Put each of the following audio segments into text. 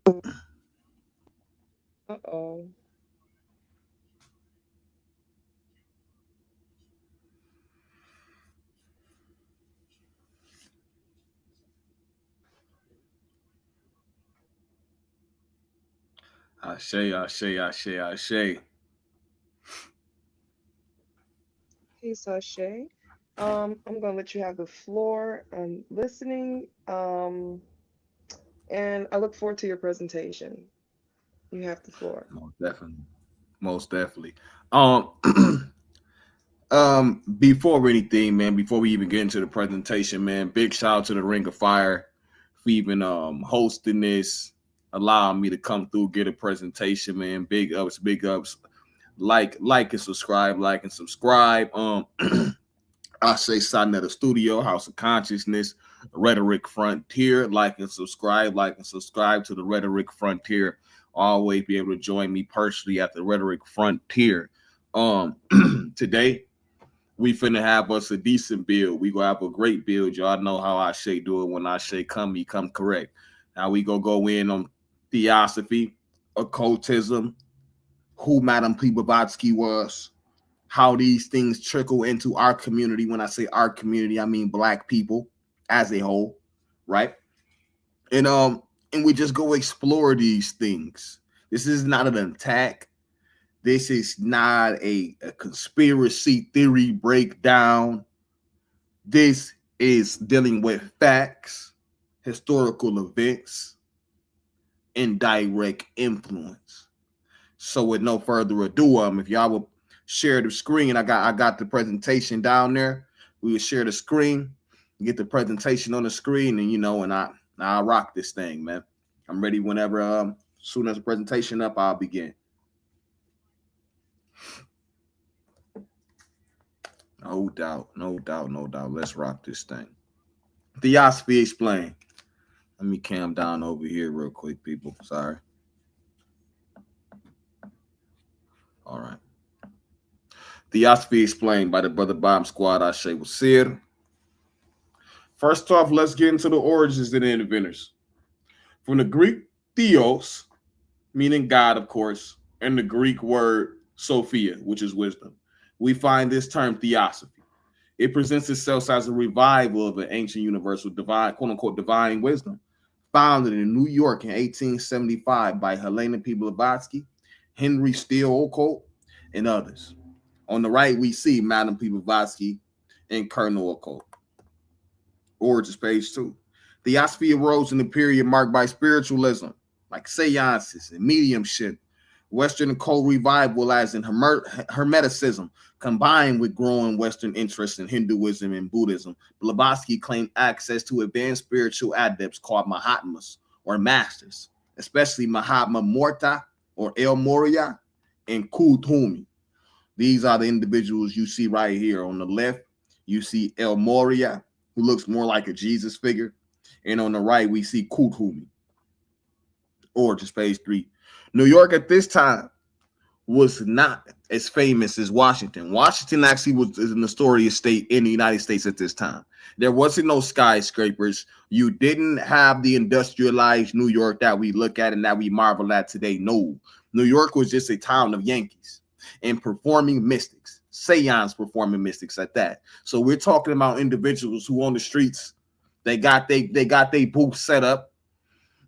Uh-oh. I say. Hey, Sashay. I'm gonna let you have the floor. I'm listening. And I look forward to your presentation. You have the floor. Most definitely. Most definitely. Um, before anything, man, before we even get into the presentation, man, big shout out to the Ring of Fire for even hosting this, allowing me to come through, get a presentation, man. Big ups, big ups. Like and subscribe. I say sign at the studio, House of Consciousness, Rhetoric Frontier. Like and subscribe to the Rhetoric Frontier. Always be able to join me personally at the Rhetoric Frontier. Um, today we finna have us a decent build. We gonna have a great build. Y'all know how I say do it. When I say come, you come correct. Now we gonna go in on theosophy, occultism, who Madame Blavatsky was, how these things trickle into our community. When I say our community, I mean black people as a whole, right? And and we just go explore these things. This is not an attack. This is not a conspiracy theory breakdown. This is dealing with facts, historical events, and direct influence. So with no further ado, if y'all will share the screen, I got the presentation down there. We will share the screen, get the presentation on the screen, and I'll rock this thing, man. I'm ready whenever. Soon as the presentation up, I'll begin. No doubt, no doubt, no doubt. Let's rock this thing. Theosophy explained. Let me calm down over here real quick, people. Sorry. All right. Theosophy explained by the Brother Bomb Squad. I say was Sir. First off, let's get into the origins of the inventors. From the Greek theos, meaning God, of course, and the Greek word Sophia, which is wisdom, we find this term theosophy. It presents itself as a revival of an ancient universal divine, quote unquote, divine wisdom, founded in New York in 1875 by Helena P. Blavatsky, Henry Steele Occult, and others. On the right, we see Madame P. Blavatsky and Colonel Occult. Origins, page 2. Theosophy arose in the period marked by spiritualism, like seances and mediumship, Western occult revival as in Hermeticism, combined with growing Western interest in Hinduism and Buddhism. Blavatsky claimed access to advanced spiritual adepts called Mahatmas or masters, especially Mahatma Morta or El Moria and Kutumi. These are the individuals you see right here. On the left, you see El Moria, who looks more like a Jesus figure. And on the right, we see Kutumi, or just page 3. New York at this time was not as famous as Washington. Washington actually was in the story of state in the United States at this time. There wasn't no skyscrapers. You didn't have the industrialized New York that we look at and that we marvel at today. No, New York was just a town of Yankees and performing mystics, seance performing mystics at that. So we're talking about individuals who on the streets, they got they booth set up,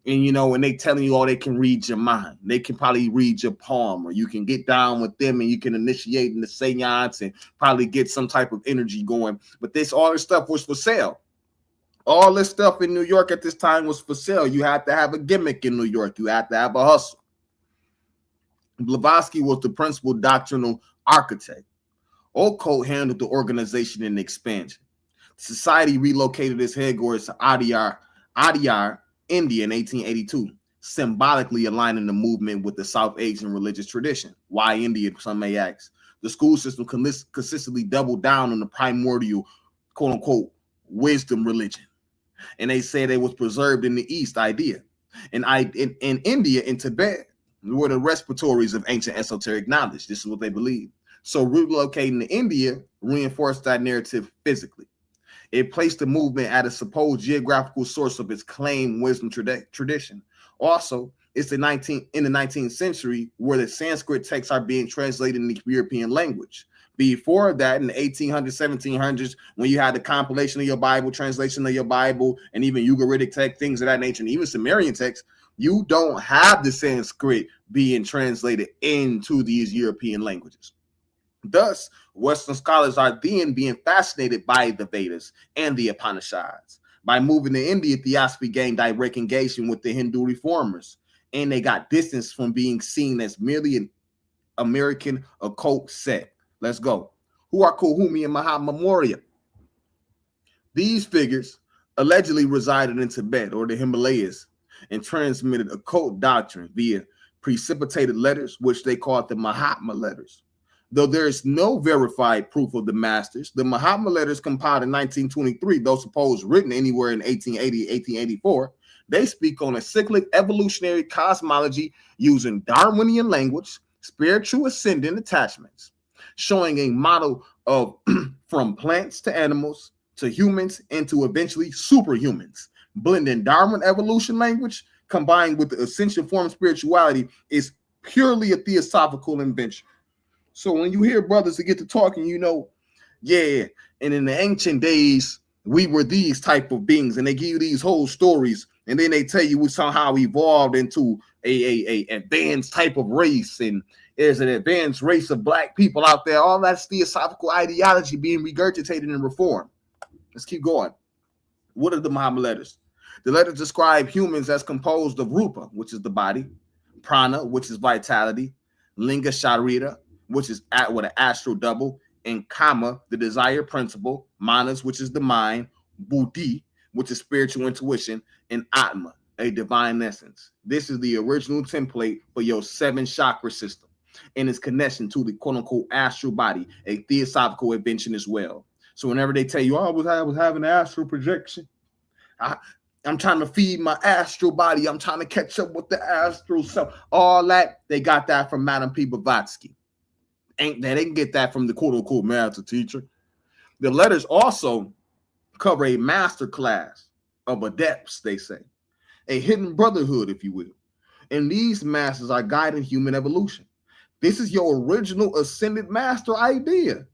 and they telling you, oh, they can read your mind. They can probably read your palm, or you can get down with them and you can initiate in the seance and probably get some type of energy going. But all this stuff was for sale. All this stuff in New York at this time was for sale. You had to have a gimmick in New York. You had to have a hustle. Blavatsky was the principal doctrinal architect. Occult handled the organization and expansion. The society relocated its headquarters to Adyar, India in 1882, symbolically aligning the movement with the South Asian religious tradition. Why India, some may ask. The school system consistently doubled down on the primordial, quote unquote, wisdom religion. And they said it was preserved in the East idea. In India, in Tibet, were the respiratories of ancient esoteric knowledge. This is what they believe. So relocating to India reinforced that narrative physically. It placed the movement at a supposed geographical source of its claimed wisdom tradition. Also, it's the 19th century where the Sanskrit texts are being translated in the European language. Before that, in the 1800s, 1700s, when you had the compilation of your Bible, translation of your Bible, and even Ugaritic text, things of that nature, and even Sumerian texts, you don't have the Sanskrit being translated into these European languages. Thus, Western scholars are then being fascinated by the Vedas and the Upanishads. By moving to India, Theosophy gained direct engagement with the Hindu reformers, and they got distance from being seen as merely an American occult sect. Let's go. Who are Kuhumi and Mahatma Maurya? These figures allegedly resided in Tibet or the Himalayas and transmitted occult doctrine via precipitated letters, which they called the Mahatma letters. Though there is no verified proof of the masters, the Mahatma letters compiled in 1923, though supposed written anywhere in 1880, 1884, they speak on a cyclic evolutionary cosmology using Darwinian language, spiritual ascendant attachments, showing a model of from plants to animals to humans and to eventually superhumans. Blending Darwin evolution language combined with the essential form of spirituality is purely a theosophical invention. So when you hear brothers that get to talking, you know, yeah, and in the ancient days, we were these type of beings, and they give you these whole stories, and then they tell you we somehow evolved into a advanced type of race, and there's an advanced race of black people out there. All that's theosophical ideology being regurgitated and reformed. Let's keep going. What are the Muhammad letters? The letters describe humans as composed of rupa, which is the body, prana, which is vitality, linga sharira, which is with an astral double, and kama, the desire principle, manas, which is the mind, buddhi, which is spiritual intuition, and atma, a divine essence. This is the original template for your 7 chakra system and its connection to the quote-unquote astral body, a theosophical invention as well. So whenever they tell you, oh, I was having an astral projection, I'm trying to feed my astral body, I'm trying to catch up with the astral self, all that, they got that from Madame P. Blavatsky. They didn't get that from the quote-unquote master teacher. The letters also cover a master class of adepts, they say, a hidden brotherhood, if you will. And these masters are guiding human evolution. This is your original ascended master idea.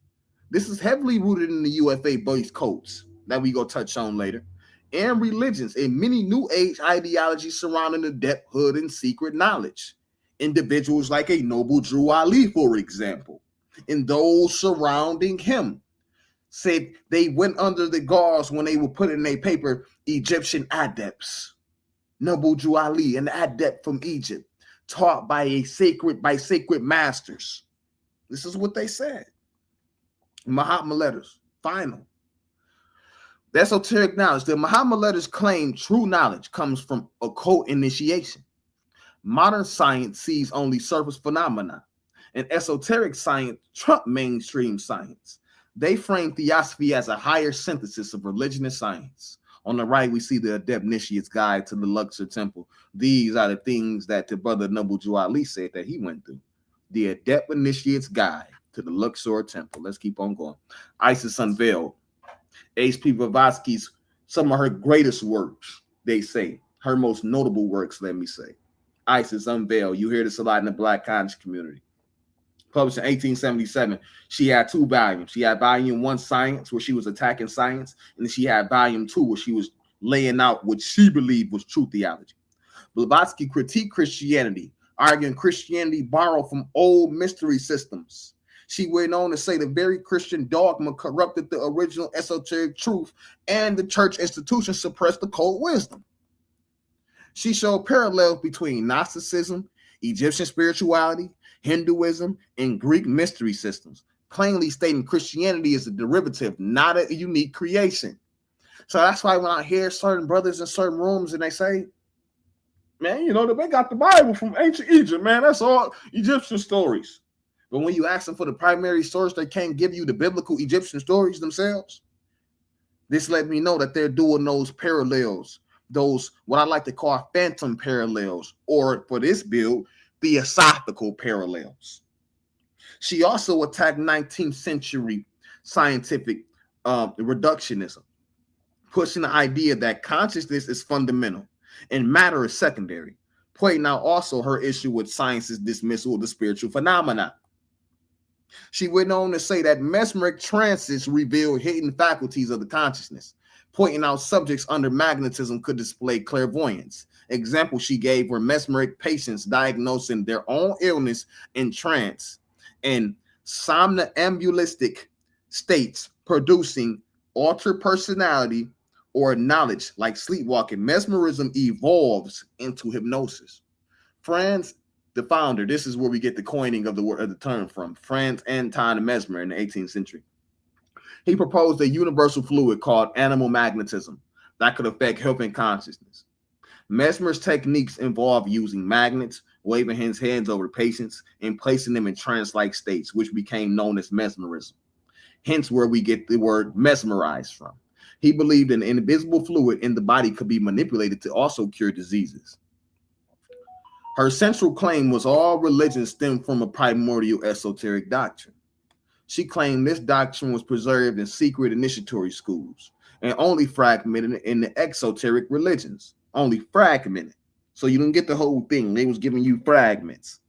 This is heavily rooted in the UFA-based codes that we go touch on later, and religions and many new age ideologies surrounding adepthood and secret knowledge. Individuals like a noble Drew Ali, for example, and those surrounding him said they went under the gauze when they were put in a paper Egyptian adepts. Noble Drew Ali, an adept from Egypt, taught by sacred masters. This is what they said. Mahatma letters, final. The esoteric knowledge. The Mahatma letters claim true knowledge comes from occult initiation. Modern science sees only surface phenomena, and esoteric science trump mainstream science. They frame theosophy as a higher synthesis of religion and science. On the right, we see the Adept Initiate's Guide to the Luxor Temple. These are the things that the brother Noble Drew Ali said that he went through. The Adept Initiate's Guide to the Luxor Temple. Let's keep on going. Isis Unveiled. H.P. Blavatsky's, some of her greatest works, they say. Her most notable works, let me say. Isis Unveiled. You hear this a lot in the Black conscious community. Published in 1877. She had 2 volumes. She had volume 1, Science, where she was attacking science, and then she had volume 2, where she was laying out what she believed was true theology. Blavatsky critiqued Christianity, arguing Christianity borrowed from old mystery systems. She went on to say the very Christian dogma corrupted the original esoteric truth, and the church institution suppressed the occult wisdom. She showed parallels between Gnosticism, Egyptian spirituality, Hinduism, and Greek mystery systems, plainly stating Christianity is a derivative, not a unique creation. So that's why when I hear certain brothers in certain rooms and they say, man, you know, they got the Bible from ancient Egypt, man, that's all Egyptian stories. But when you ask them for the primary source, they can't give you the biblical Egyptian stories themselves. This let me know that they're doing those parallels, those what I like to call phantom parallels, or for this build, theosophical parallels. She also attacked 19th century scientific reductionism, pushing the idea that consciousness is fundamental and matter is secondary. pointing out also her issue with science's dismissal of the spiritual phenomena. She went on to say that mesmeric trances reveal hidden faculties of the consciousness, pointing out subjects under magnetism could display clairvoyance. Example she gave were mesmeric patients diagnosing their own illness in trance and somnambulistic states producing altered personality or knowledge like sleepwalking. Mesmerism evolves into hypnosis. Franz, the founder, this is where we get the coining of the word of the term from. Franz Anton Mesmer in the 18th century. He proposed a universal fluid called animal magnetism that could affect health and consciousness. Mesmer's techniques involve using magnets, waving his hands over patients, and placing them in trance-like states, which became known as mesmerism. Hence where we get the word mesmerized from. He believed an invisible fluid in the body could be manipulated to also cure diseases. Her central claim was all religions stemmed from a primordial esoteric doctrine. She claimed this doctrine was preserved in secret initiatory schools and only fragmented in the exoteric religions. Only fragmented. So you didn't get the whole thing. They was giving you fragments,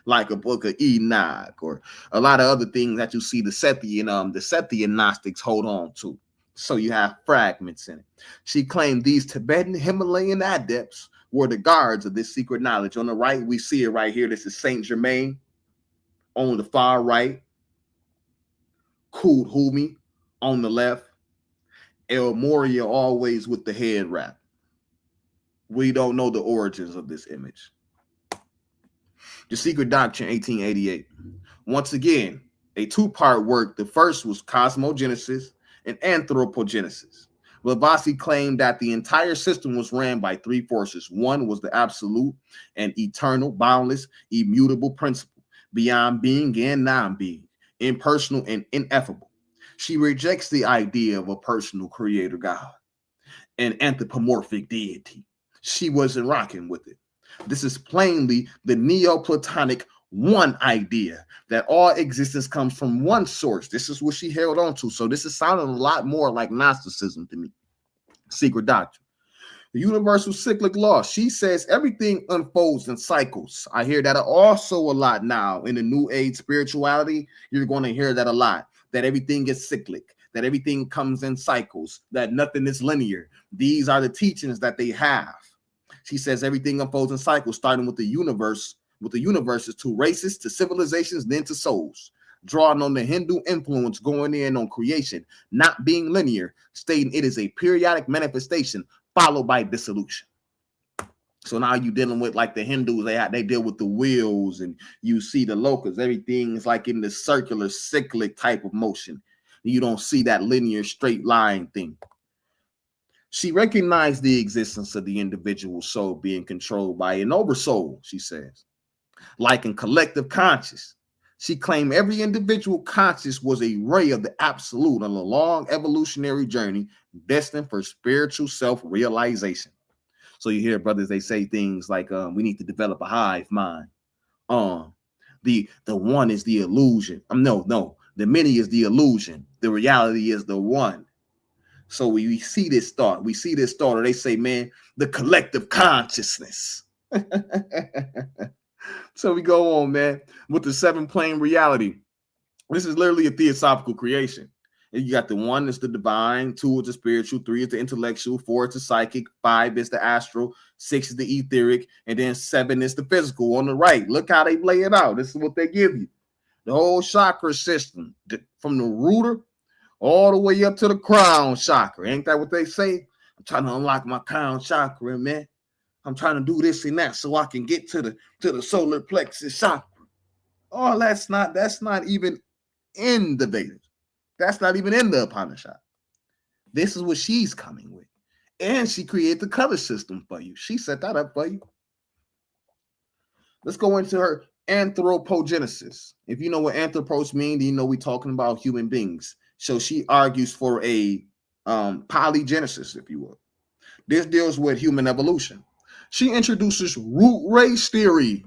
like a book of Enoch or a lot of other things that you see the Sethian Gnostics hold on to. So you have fragments in it. She claimed these Tibetan Himalayan adepts were the guards of this secret knowledge. On the right, we see it right here. This is Saint Germain. On the far right, Kud Humi. On the left, El Moria, always with the head wrap. We don't know the origins of this image. The Secret Doctrine, 1888. Once again, a two-part work. The first was Cosmogenesis and Anthropogenesis. Blavatsky claimed that the entire system was ran by three forces. One was the absolute and eternal, boundless, immutable principle, beyond being and non-being, impersonal and ineffable. She rejects the idea of a personal creator God, an anthropomorphic deity. She wasn't rocking with it. This is plainly the Neoplatonic one idea that all existence comes from one source. This is what she held on to. So this is sounding a lot more like Gnosticism to me. Secret Doctrine. The universal cyclic law. She says everything unfolds in cycles. I hear that also a lot now in the New Age spirituality. You're going to hear that a lot. That everything is cyclic. That everything comes in cycles. That nothing is linear. These are the teachings that they have. She says everything unfolds in cycles, starting with the universe. With the universes to races, to civilizations, then to souls. Drawing on the Hindu influence going in on creation, not being linear, stating it is a periodic manifestation followed by dissolution. So now you're dealing with like the Hindus, they deal with the wheels and you see the locals, everything's like in the circular cyclic type of motion. You don't see that linear straight line thing. She recognized the existence of the individual soul being controlled by an oversoul, she says, like in collective conscious. She claimed every individual conscious was a ray of the absolute on a long evolutionary journey destined for spiritual self-realization. So you hear brothers, they say things like, we need to develop a hive mind. The one is the illusion. No, the many is the illusion. The reality is the one. So we see this thought. Or they say, man, the collective consciousness. So we go on, man, with the seven plane reality. This is literally a theosophical creation. And you got the one is the divine, two is the spiritual, three is the intellectual, four is the psychic, five is the astral, six is the etheric, and then seven is the physical on the right. Look how they lay it out. This is what they give you. The whole chakra system, from the rooter all the way up to the crown chakra. Ain't that what they say? I'm trying to unlock my crown chakra, man. I'm trying to do this and that so I can get to the solar plexus chakra. Oh, that's not even in the Vedas. That's not even in the Upanishad. This is what she's coming with. And she created the color system for you. She set that up for you. Let's go into her anthropogenesis. If you know what anthropos means, you know we're talking about human beings. So she argues for a polygenesis, if you will. This deals with human evolution. She introduces root race theory.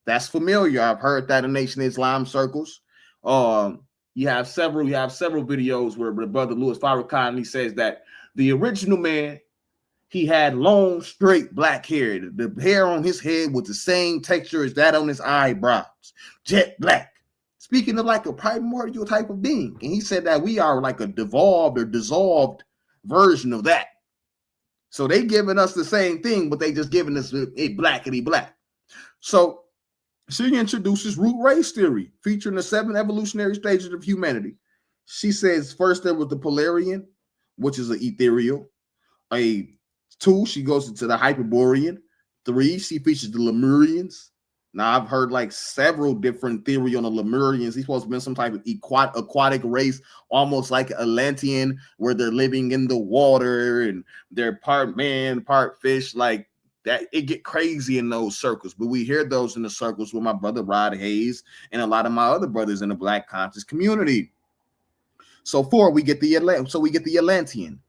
That's familiar. I've heard that in Nation Islam circles. You have several videos where the brother Louis Farrakhan, he says that the original man, He had long, straight black hair. The hair on his head was the same texture as that on his eyebrows, jet black. Speaking of like a primordial type of being. And he said that we are like a devolved or dissolved version of that. So they giving us the same thing, but they just giving us a blackity black. So she introduces root race theory, featuring the 7 evolutionary stages of humanity. She says first there was the Polarian, which is an ethereal. A 2, she goes into the Hyperborean. 3, she features the Lemurians. Now, I've heard like several different theory on the Lemurians. He's supposed to be some type of aquatic race, almost like Atlantean, where they're living in the water and they're part man, part fish. Like that, it get crazy in those circles. But we hear those in the circles with my brother Rod Hayes and a lot of my other brothers in the Black conscious community. So 4, we get the Atlantean.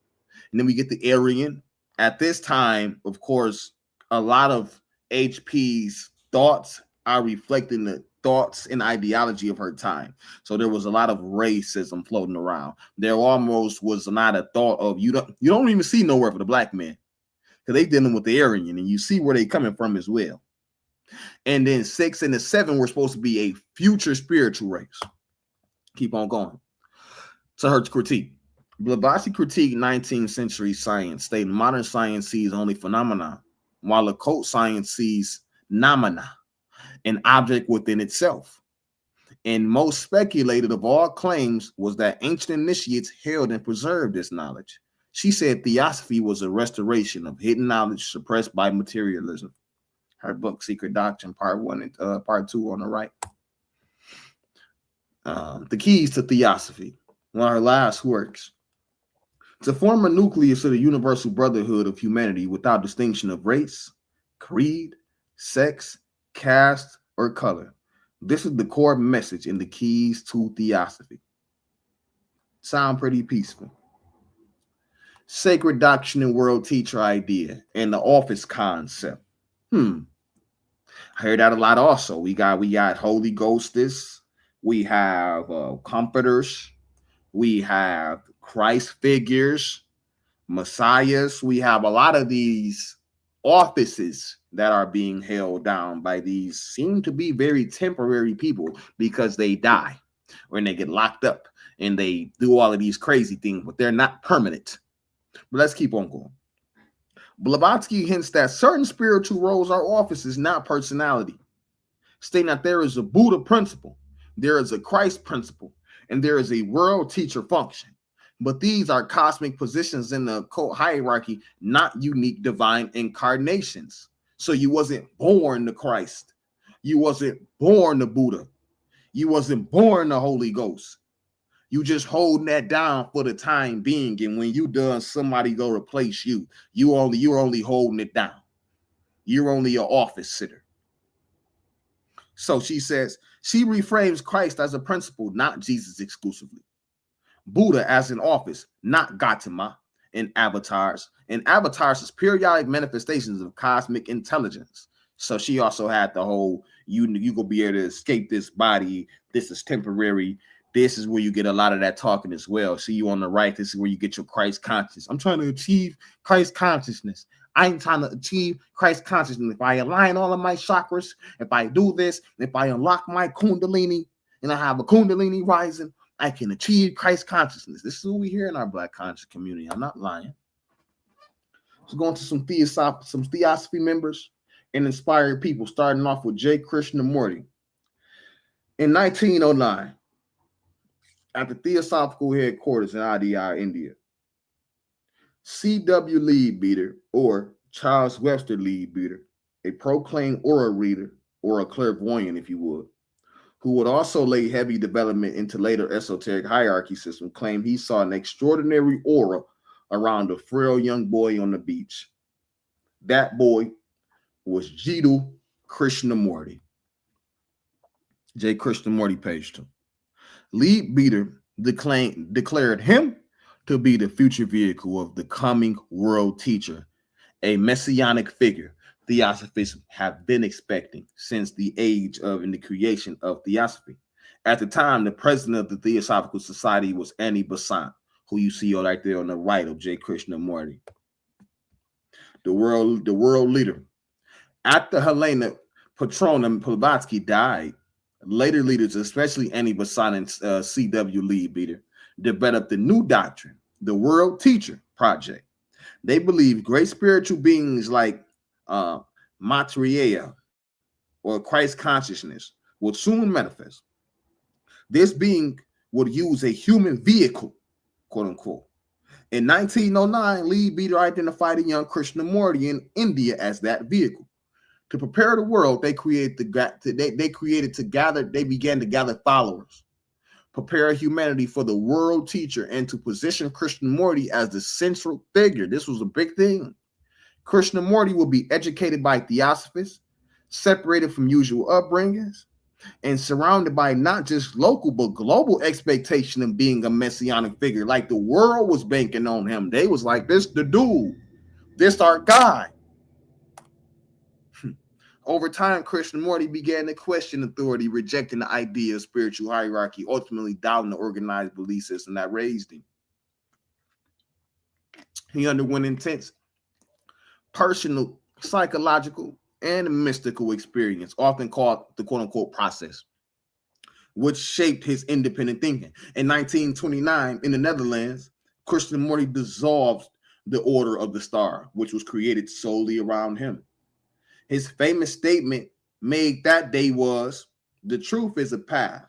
And then we get the Aryan. At this time, of course, a lot of HP's thoughts are reflecting the thoughts and ideology of her time. So there was a lot of racism floating around. There almost was not a thought of you don't even see nowhere for the black man because they dealing with the Aryan, and you see where they coming from as well. And then 6 and the 7 were supposed to be a future spiritual race. Keep on going. To her critique. Blavatsky critiqued 19th century science, stating modern science sees only phenomena, while occult science sees nomina, an object within itself. And most speculated of all claims was that ancient initiates held and preserved this knowledge. She said theosophy was a restoration of hidden knowledge suppressed by materialism. Her book, Secret Doctrine, Part 1 and Part 2 on the right. The keys to theosophy, one of her last works. To form a nucleus of the universal brotherhood of humanity without distinction of race, creed, sex, caste, or color. This is the core message in the keys to theosophy. Sound pretty peaceful. Sacred doctrine and world teacher idea and the office concept. I heard that a lot also. We got Holy Ghostess. We have comforters. We have Christ figures, messiahs. We have a lot of these offices that are being held down by these seem to be very temporary people because they die or they get locked up and they do all of these crazy things, but they're not permanent. But let's keep on going. Blavatsky hints that certain spiritual roles are offices, not personality, stating that there is a Buddha principle, there is a Christ principle, and there is a world teacher function. But these are cosmic positions in the occult hierarchy, not unique divine incarnations. So you wasn't born the Christ. You wasn't born the Buddha. You wasn't born the Holy Ghost. You just holding that down for the time being. And when you done, somebody go replace you. You're only holding it down. You're only an office sitter. So she says, she reframes Christ as a principle, not Jesus exclusively. Buddha as an office, not Gautama in avatars. And avatars is periodic manifestations of cosmic intelligence. So she also had the whole, you gonna be able to escape this body. This is temporary. This is where you get a lot of that talking as well. See you on the right. This is where you get your Christ consciousness. I'm trying to achieve Christ consciousness. I'm trying to achieve Christ consciousness. If I align all of my chakras, if I do this, if I unlock my kundalini and I have a kundalini rising, I can achieve Christ consciousness. This is what we hear in our Black conscious community. I'm not lying. So going to some theosophy members and inspired people, starting off with J. Krishnamurti. In 1909, at the Theosophical headquarters in Adyar, India, C.W. Leadbeater, or Charles Webster Leadbeater, a proclaimed aura reader, or a clairvoyant, if you would, who would also lay heavy development into later esoteric hierarchy system, claimed he saw an extraordinary aura around a frail young boy on the beach. That boy was Jiddu Krishnamurti. J. Krishnamurti page 2. Leadbeater declared him to be the future vehicle of the coming world teacher, a messianic figure Theosophists have been expecting since the age of and the creation of Theosophy. At the time, the president of the Theosophical Society was Annie Besant, who you see right there on the right of J. Krishnamurti. the world leader. After Helena Petrovna Blavatsky died, later leaders, especially Annie Besant and C.W. Leadbeater, developed a new doctrine, the World Teacher Project. They believe great spiritual beings like uh, Maitreya or Christ consciousness will soon manifest. This being would use a human vehicle, quote unquote. In 1909, Leadbeater identified a young Krishnamurti in India as that vehicle. To prepare the world, they began to gather followers, prepare humanity for the world teacher, and to position Krishnamurti as the central figure. This was a big thing. Krishnamurti will be educated by theosophists, separated from usual upbringings, and surrounded by not just local but global expectation of being a messianic figure. Like the world was banking on him. They was like, this the dude, this our guy. Over time, Krishnamurti began to question authority, rejecting the idea of spiritual hierarchy, ultimately doubting the organized belief system that raised him. He underwent intense personal, psychological, and mystical experience, often called the quote-unquote process, which shaped his independent thinking. In 1929, in the Netherlands, Krishnamurti dissolved the Order of the Star, which was created solely around him. His famous statement made that day was, the truth is a path.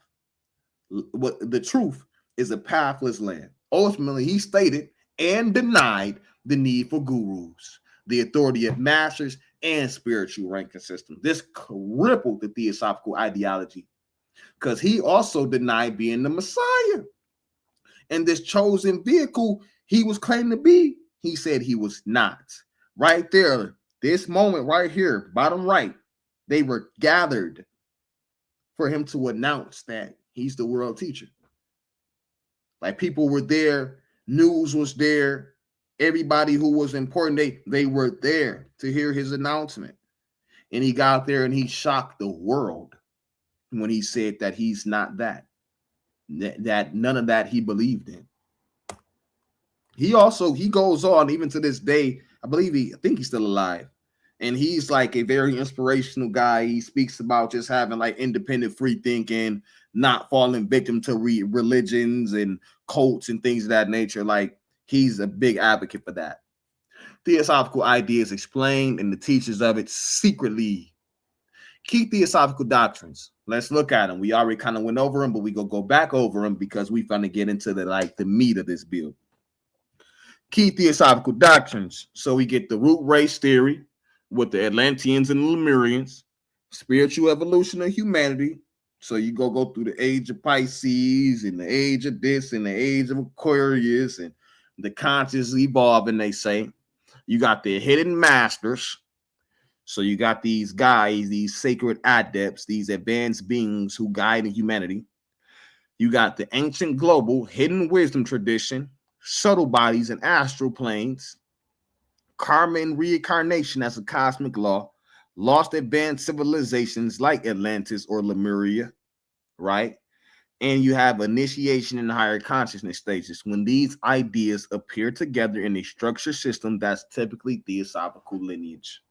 The truth is a pathless land. Ultimately, he stated and denied the need for gurus, the authority of masters, and spiritual ranking systems. This crippled the theosophical ideology because he also denied being the Messiah. And this chosen vehicle he was claiming to be, he said he was not. Right there, this moment right here, bottom right, they were gathered for him to announce that he's the world teacher. Like people were there, news was there, everybody who was important, they were there to hear his announcement. And he got there and he shocked the world when he said that he's not that none of that he believed in. He goes on even to this day. I think he's still alive. And he's like a very inspirational guy. He speaks about just having like independent free thinking, not falling victim to religions and cults and things of that nature. Like he's a big advocate for that. Theosophical ideas explained and the teachers of it secretly. Key theosophical doctrines. Let's look at them. We already kind of went over them, but we go back over them because we finna get into the meat of this build. Key theosophical doctrines. So we get the root race theory with the Atlanteans and the Lemurians, spiritual evolution of humanity. So you go through the age of Pisces and the age of this and the age of Aquarius and the conscious evolving, they say. You got the hidden masters. So you got these guys, these sacred adepts, these advanced beings who guide humanity. You got the ancient global hidden wisdom tradition, subtle bodies and astral planes, karma and reincarnation as a cosmic law, lost advanced civilizations like Atlantis or Lemuria, right? And you have initiation in higher consciousness stages. When these ideas appear together in a structured system, that's typically theosophical lineage.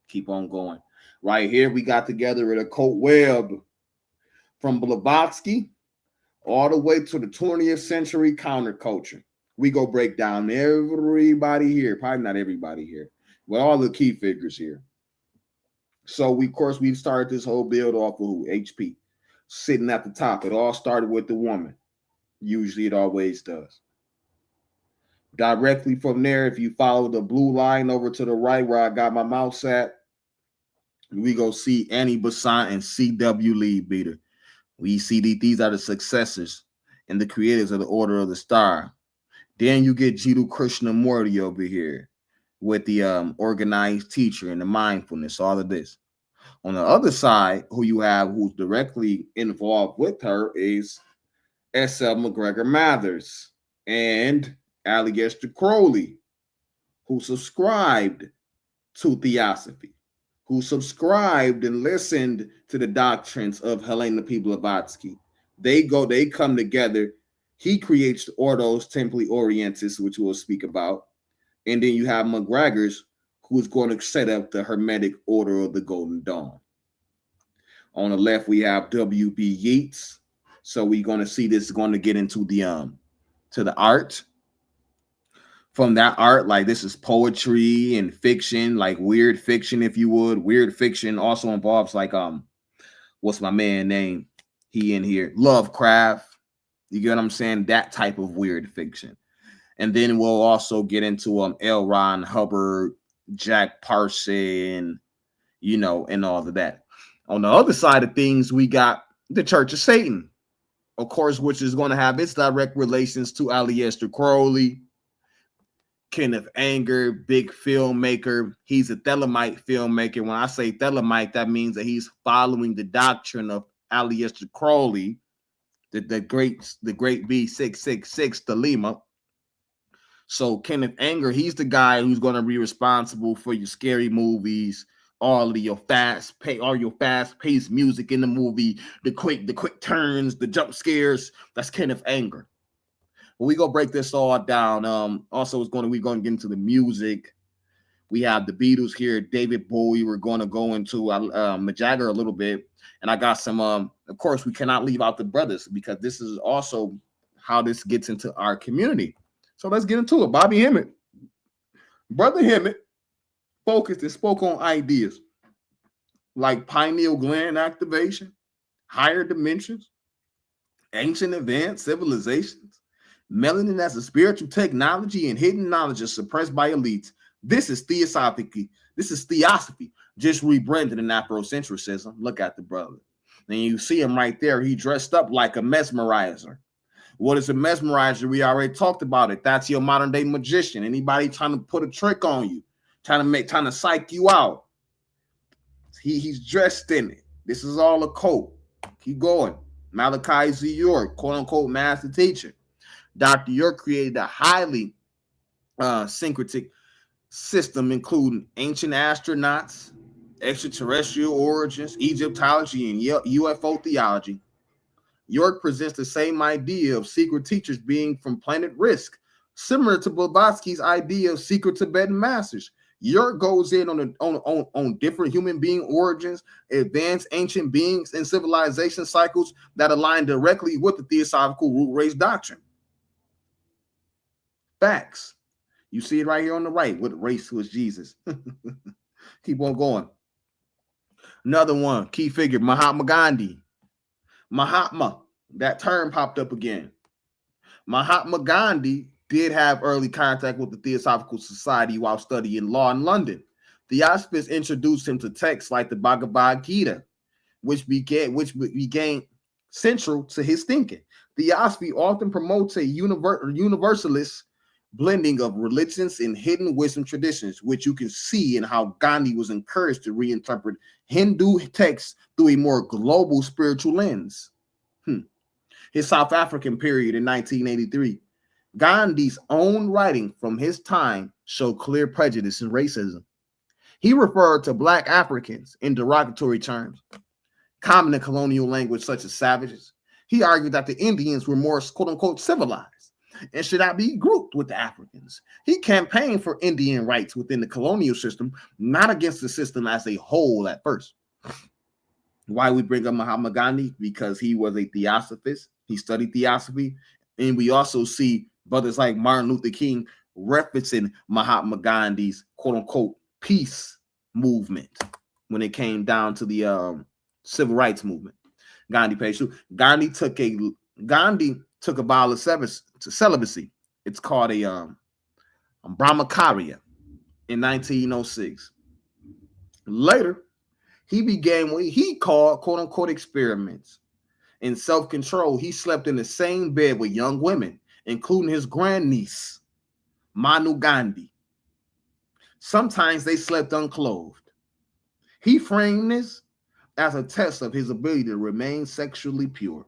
Keep on going. Right here, we got together a occult web from Blavatsky all the way to the 20th century counterculture. We go break down everybody here, probably not everybody here, but all the key figures here. So we started this whole build off of who? HP, sitting at the top. It all started with the woman. Usually it always does. Directly from there, if you follow the blue line over to the right where I got my mouse at, we go see Annie Besant and C.W. Leadbeater. We see these are the successors and the creators of the Order of the Star. Then you get Jiddu Krishnamurti over here with the organized teacher and the mindfulness, all of this. On the other side, who you have who's directly involved with her is S.L. McGregor Mathers and Aleister Crowley, who subscribed to theosophy, who subscribed and listened to the doctrines of Helena P. Blavatsky. They come together. He creates the Ordos Templi Orientis, which we'll speak about. And then you have McGregor's, who is going to set up the Hermetic Order of the Golden Dawn. On the left, we have W.B. Yeats. So we're going to see this is going to get into the art. From that art, like this is poetry and fiction, like weird fiction, if you would. Weird fiction also involves like what's my man name? He in here, Lovecraft. You get what I'm saying? That type of weird fiction. And then we'll also get into L. Ron Hubbard, Jack Parson, you know, and all of that. On the other side of things, we got the Church of Satan, of course, which is going to have its direct relations to Aleister Crowley, Kenneth Anger, big filmmaker. He's a Thelemite filmmaker. When I say Thelemite, that means that he's following the doctrine of Aleister Crowley, the great B666 Thelema. So Kenneth Anger, he's the guy who's going to be responsible for your scary movies, all of your fast-paced music in the movie, the quick turns, the jump scares. That's Kenneth Anger. But we gonna break this all down. Also, we're gonna get into the music. We have the Beatles here, David Bowie. We're gonna go into Mick Jagger a little bit, and I got some. Of course, we cannot leave out the brothers because this is also how this gets into our community. So let's get into it. Bobby Hemmett, Brother Hemmett, focused and spoke on ideas like pineal gland activation, higher dimensions, ancient advanced civilizations, melanin as a spiritual technology, and hidden knowledge is suppressed by elites. This is theosophy. This is theosophy, just rebranded in Afrocentrism. Look at the brother. And you see him right there. He dressed up like a mesmerizer. What is a mesmerizer? We already talked about it. That's your modern day magician. Anybody trying to put a trick on you, trying to psych you out. He's dressed in it. This is all a cult. Keep going. Malachi Z. York, quote unquote master teacher. Dr. York created a highly syncretic system, including ancient astronauts, extraterrestrial origins, Egyptology, and UFO theology. York presents the same idea of secret teachers being from planet Risk, similar to Blavatsky's idea of secret Tibetan masters. York goes in on different human being origins, advanced ancient beings, and civilization cycles that align directly with the theosophical root race doctrine. Facts. You see it right here on the right. What race was Jesus? Keep on going. Another one, key figure, Mahatma Gandhi. Mahatma, that term popped up again. Mahatma Gandhi did have early contact with the Theosophical Society while studying law in London. Theosophists introduced him to texts like the Bhagavad Gita, which became central to his thinking. Theosophy often promotes a universalist blending of religions and hidden wisdom traditions, which you can see in how Gandhi was encouraged to reinterpret Hindu texts through a more global spiritual lens. His South African period in 1983. Gandhi's own writing from his time showed clear prejudice and racism. He referred to Black Africans in derogatory terms, common in colonial language such as savages. He argued that the Indians were more quote-unquote civilized and should not be grouped with the Africans. He campaigned for Indian rights within the colonial system, not against the system as a whole at first. Why we bring up Mahatma Gandhi? Because he was a theosophist. He studied theosophy. And we also see brothers like Martin Luther King referencing Mahatma Gandhi's quote-unquote peace movement when it came down to the civil rights movement. Gandhi page 2. Gandhi took a vow of celibacy. It's called a brahmacharya in 1906. Later, he began what he called quote-unquote experiments. In self-control, he slept in the same bed with young women, including his grandniece, Manu Gandhi. Sometimes they slept unclothed. He framed this as a test of his ability to remain sexually pure.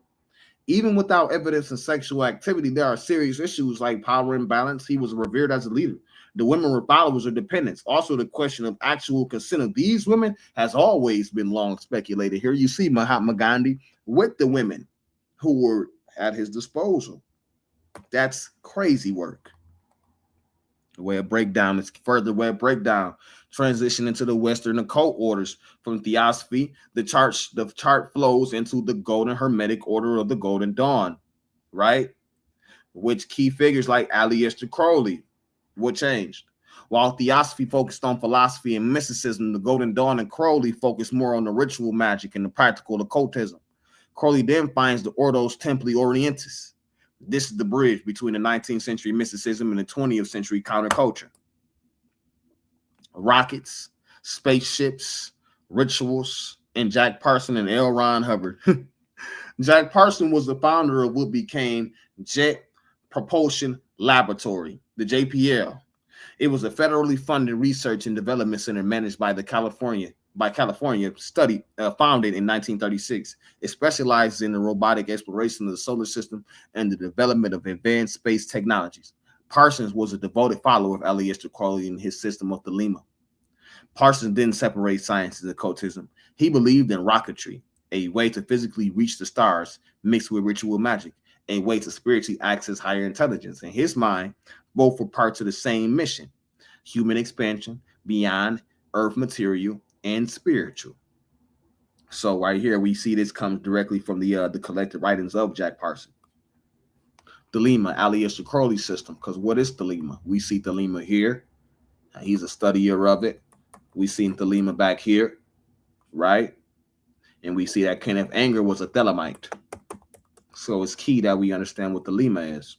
Even without evidence of sexual activity, there are serious issues like power imbalance. He was revered as a leader. The women were followers or dependents. Also, the question of actual consent of these women has always been long speculated. Here you see Mahatma Gandhi with the women who were at his disposal. That's crazy work. Where breakdown is further where breakdown transition into the Western occult orders from Theosophy. The chart flows into the Golden Hermetic Order of the Golden Dawn, right? Which key figures like Aleister Crowley were changed. While Theosophy focused on philosophy and mysticism, the Golden Dawn and Crowley focused more on the ritual magic and the practical occultism. Crowley then finds the Ordos Templi Orientis. This is the bridge between the 19th century mysticism and the 20th century counterculture. Rockets, spaceships, rituals, and Jack Parson and L. Ron Hubbard. Jack Parson was the founder of what became Jet Propulsion Laboratory, the JPL. It was a federally funded research and development center managed by California study founded in 1936. It specializes in the robotic exploration of the solar system and the development of advanced space technologies. Parsons was a devoted follower of Aleister Crowley and his system of Thelema. Parsons didn't separate science and occultism. He believed in rocketry, a way to physically reach the stars mixed with ritual magic, a way to spiritually access higher intelligence. In his mind, both were parts of the same mission: human expansion beyond earth material and spiritual. So right here, we see this comes directly from the collected writings of Jack Parson. Thelema, Aleister Crowley system. Because what is Thelema? We see Thelema here. He's a studier of it. We see Thelema back here, right? And we see that Kenneth Anger was a Thelemite. So it's key that we understand what Thelema is.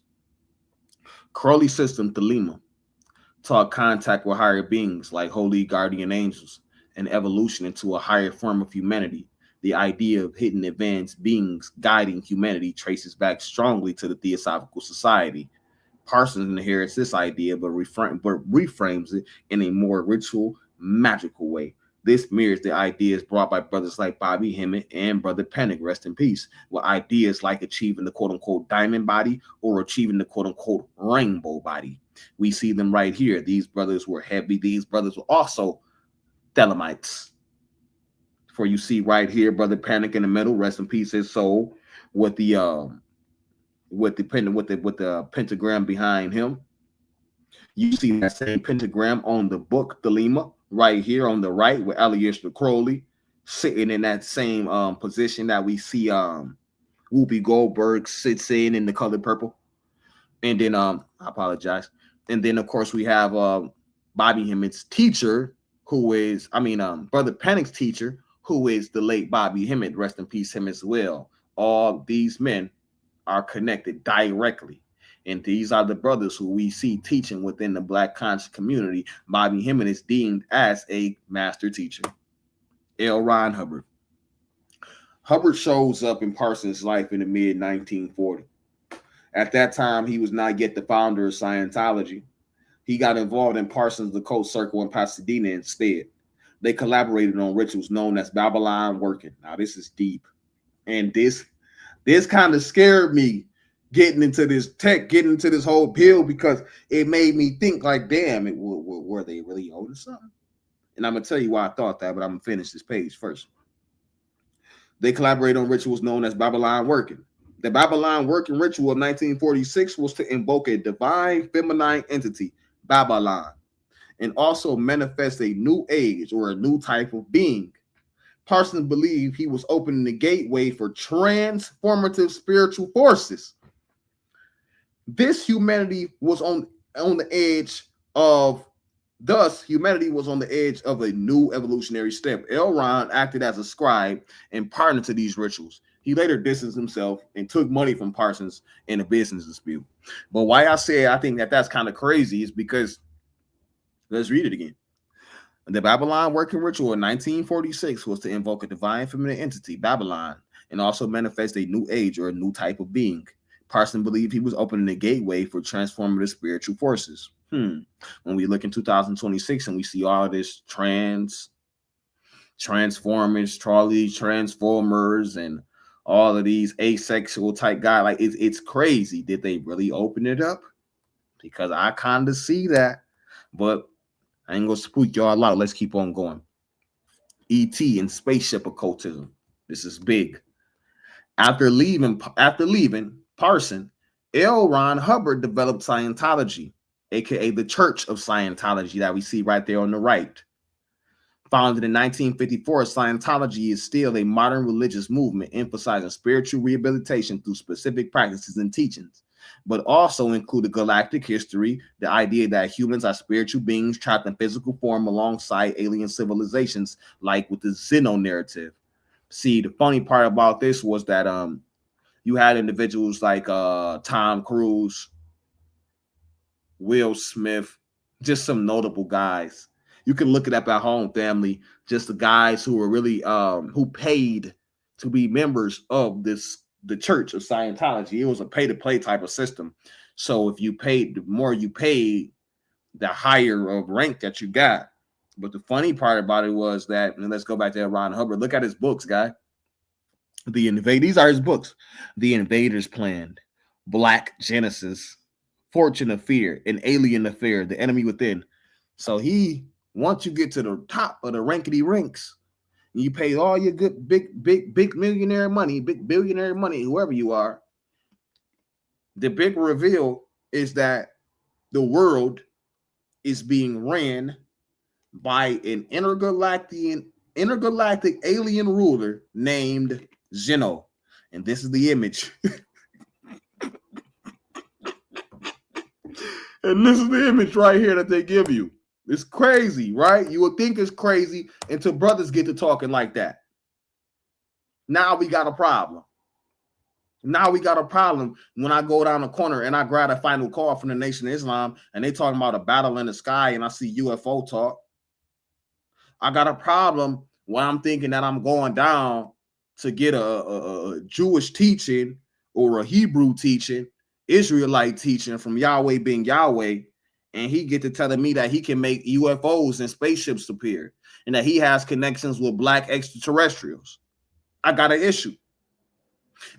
Crowley system, Thelema, taught contact with higher beings like holy guardian angels and evolution into a higher form of humanity. The idea of hidden advanced beings guiding humanity traces back strongly to the Theosophical Society. Parsons inherits this idea but reframes it in a more ritual, magical way. This mirrors the ideas brought by brothers like Bobby Hemmett and Brother Pennock, rest in peace, with ideas like achieving the quote-unquote diamond body or achieving the quote-unquote rainbow body. We see them right here. These brothers were heavy. These brothers were also Thelemites. For you see right here, Brother Pennock in the middle, rest in peace, his soul, with the pentagram behind him. You see that same pentagram on the book Thelema right here on the right with Aleister Crowley sitting in that same position that we see Whoopi Goldberg sits in the color purple. And then I apologize. And then of course we have Bobby Hemmett's teacher, who is Brother Pennock's teacher, who is the late Bobby Hemmett, rest in peace, him as well. All these men are connected directly. And these are the brothers who we see teaching within the Black conscious community. Bobby Hemmett is deemed as a master teacher. L. Ron Hubbard. Hubbard shows up in Parsons' life in the mid-1940s. At that time, he was not yet the founder of Scientology. He got involved in Parsons' occult circle in Pasadena instead. They collaborated on rituals known as Babylon working. Now, this is deep. And this kind of scared me getting into this whole pill, because it made me think like, damn, were they really holding something? And I'm going to tell you why I thought that, but I'm going to finish this page first. They collaborated on rituals known as Babylon working. The Babylon working ritual of 1946 was to invoke a divine feminine entity, Babylon, and also manifest a new age or a new type of being. Parsons believed he was opening the gateway for transformative spiritual forces. This humanity was on the edge of, humanity was on the edge of a new evolutionary step. L. Ron acted as a scribe and partner to these rituals. He later distanced himself and took money from Parsons in a business dispute. But why I say I think that's kind of crazy is because, let's read it again. The Babylon working ritual in 1946 was to invoke a divine feminine entity, Babylon, and also manifest a new age or a new type of being. Parsons believed he was opening the gateway for transformative spiritual forces. When we look in 2026 and we see all this transformers, and all of these asexual type guy, like it's crazy. Did they really open it up? Because I kind of see that, but I ain't gonna spook y'all out. Let's keep on going. E.T. and spaceship occultism. This is big. After leaving Parson, L. Ron Hubbard developed Scientology, aka the Church of Scientology that we see right there on the right. Founded in 1954, Scientology is still a modern religious movement emphasizing spiritual rehabilitation through specific practices and teachings, but also include a galactic history, the idea that humans are spiritual beings trapped in physical form alongside alien civilizations, like with the Xeno narrative. See, the funny part about this was that you had individuals like Tom Cruise, Will Smith, just some notable guys. You can look it up at home, family. Just the guys who were really who paid to be members of the Church of Scientology. It was a pay-to-play type of system. So if you paid, the more you paid, the higher of rank that you got. But the funny part about it was that, and let's go back to Ron Hubbard. Look at his books, guy. These are his books. The Invaders Plan, Black Genesis, Fortune of Fear, An Alien Affair, The Enemy Within. So once you get to the top of the rankety ranks, you pay all your good big millionaire money, big billionaire money, whoever you are. The big reveal is that the world is being ran by an intergalactic alien ruler named Xeno. And this is the image. And this is the image right here that they give you. It's crazy, right? You would think it's crazy until brothers get to talking like that. Now we got a problem. Now we got a problem when I go down the corner and I grab a final call from the Nation of Islam and they talking about a battle in the sky and I see UFO talk. I got a problem when I'm thinking that I'm going down to get a Jewish teaching or a Hebrew teaching, Israelite teaching from Yahweh being Yahweh, and he get to telling me that he can make UFOs and spaceships appear and that he has connections with black extraterrestrials. I got an issue.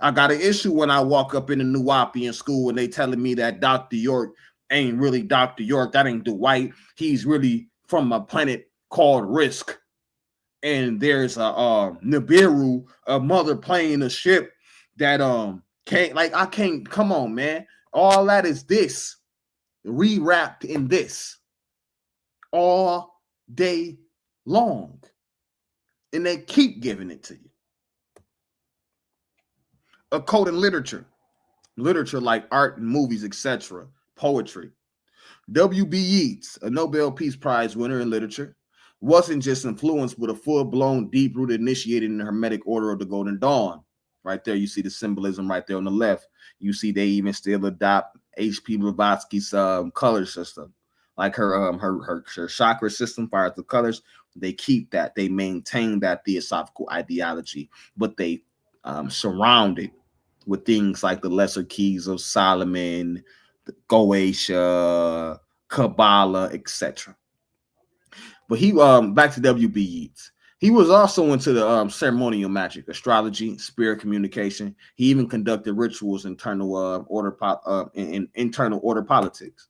I got an issue when I walk up in the Nuwapian school and they telling me that Dr. York ain't really Dr. York. That ain't Dwight. He's really from a planet called Risk. And there's a Nibiru, a mother playing a ship that I can't, come on, man. All that is this, rewrapped in this all day long. And they keep giving it to you. Occult and literature like art and movies, etc., poetry. W.B. Yeats, a Nobel Peace Prize winner in literature, wasn't just influenced with a full-blown, deep-rooted initiated in the Hermetic Order of the Golden Dawn. Right there, you see the symbolism right there on the left. You see they even still adopt H.P. Blavatsky's color system, like her chakra system, far as the colors. They keep that. They maintain that theosophical ideology, but they surround it with things like the Lesser Keys of Solomon, Goetia, Kabbalah, etc. But he back to W.B. Yeats. He was also into the ceremonial magic, astrology, spirit communication. He even conducted rituals, internal order politics.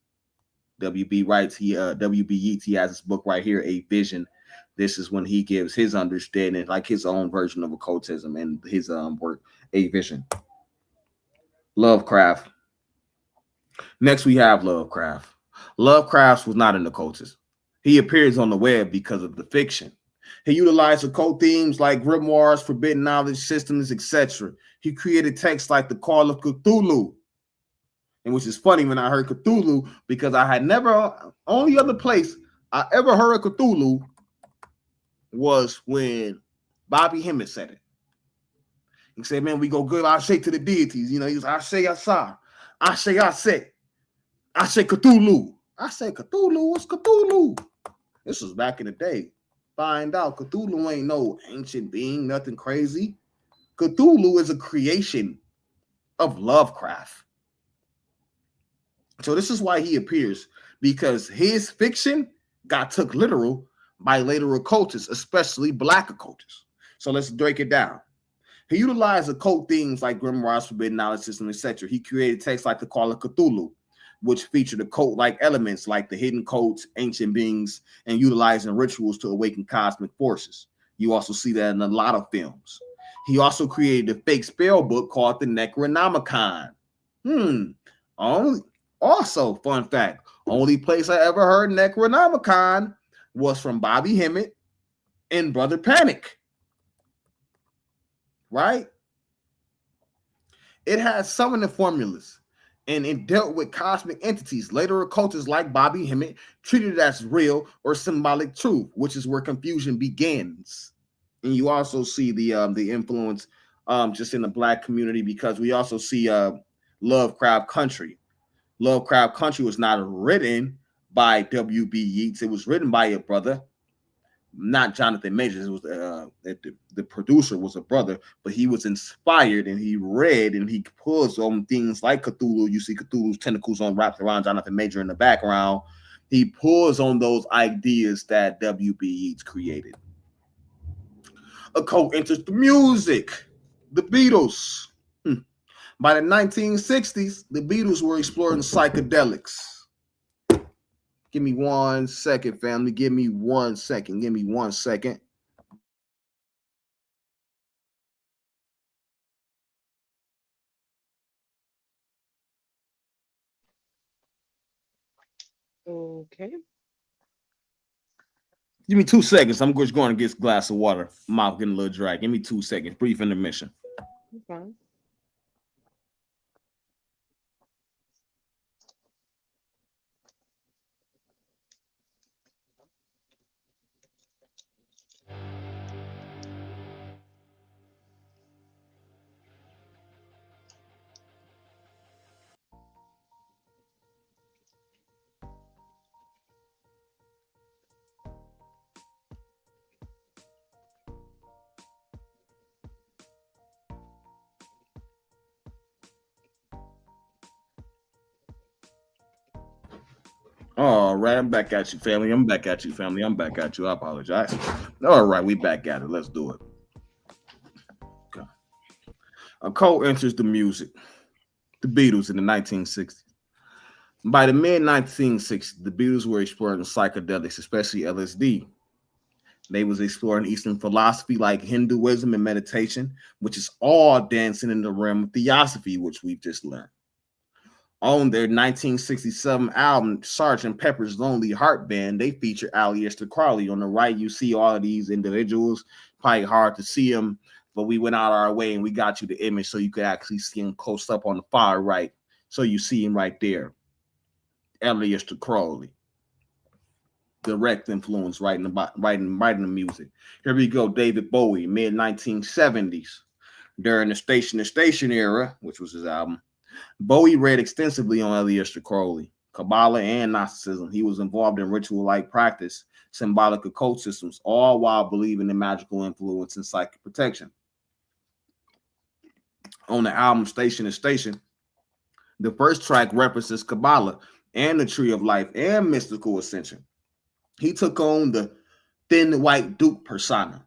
W.B. writes, W.B. Yeats, he has this book right here, A Vision. This is when he gives his understanding, like his own version of occultism and his work, A Vision. Lovecraft. Next, we have Lovecraft. Lovecraft was not an occultist. He appears on the web because of the fiction. He utilized occult themes like grimoires, forbidden knowledge systems, etc. He created texts like the Call of Cthulhu, and which is funny when I heard Cthulhu, because I had never, only other place I ever heard of Cthulhu was when Bobby Hemmett said it. He said, man, we go good, I say to the deities. You know, he was, I say, Cthulhu. I say, Cthulhu, what's Cthulhu? This was back in the day. Find out Cthulhu ain't no ancient being, nothing crazy. Cthulhu is a creation of Lovecraft. So this is why he appears, because his fiction got took literal by later occultists, especially black occultists. So let's break it down. He utilized occult things like grimoires, forbidden knowledge system, etc. He created texts like the Call of Cthulhu, which featured occult-like elements like the hidden codes, ancient beings, and utilizing rituals to awaken cosmic forces. You also see that in a lot of films. He also created a fake spell book called the Necronomicon. Also, fun fact, only place I ever heard Necronomicon was from Bobby Hemmett and Brother Panic, right? It had some of the formulas, and it dealt with cosmic entities. Later occultists like Bobby Hemmett treated it as real or symbolic truth, which is where confusion begins. And you also see the influence just in the black community, because we also see Lovecraft Country. Lovecraft Country was not written by W.B. Yeats. It was written by a brother, not Jonathan Majors. It was the producer was a brother, but he was inspired and he read and he pulls on things like Cthulhu. You see Cthulhu's tentacles on wrapped around Jonathan Major in the background. He pulls on those ideas that W.B. Yeats created. Occult enters the music. The Beatles. By the 1960s, the Beatles were exploring psychedelics. Give me 1 second, family. Give me 1 second. Give me 1 second. Okay. Give me 2 seconds. I'm just going to get a glass of water. Mouth getting a little dry. Give me 2 seconds. Brief intermission. Okay. All right, I'm back at you, family. I'm back at you, family. I'm back at you. I apologize. All right, we back at it. Let's do it. Okay. Occult enters the music. The Beatles in the 1960s. By the mid 1960s, the Beatles were exploring psychedelics, especially LSD. They was exploring Eastern philosophy like Hinduism and meditation, which is all dancing in the realm of theosophy, which we've just learned. On their 1967 album, Sgt. Pepper's Lonely Heart Band, they feature Aleister Crowley. On the right, you see all of these individuals. Probably hard to see them, but we went out our way and we got you the image so you could actually see him close up on the far right. So you see him right there. Aleister Crowley. Direct influence right in the music. Here we go. David Bowie, mid 1970s. During the Station to Station era, which was his album, Bowie read extensively on Aleister Crowley, Kabbalah, and Gnosticism. He was involved in ritual-like practice, symbolic occult systems, all while believing in magical influence and psychic protection. On the album Station to Station, the first track references Kabbalah and the Tree of Life and mystical ascension. He took on the thin white duke persona,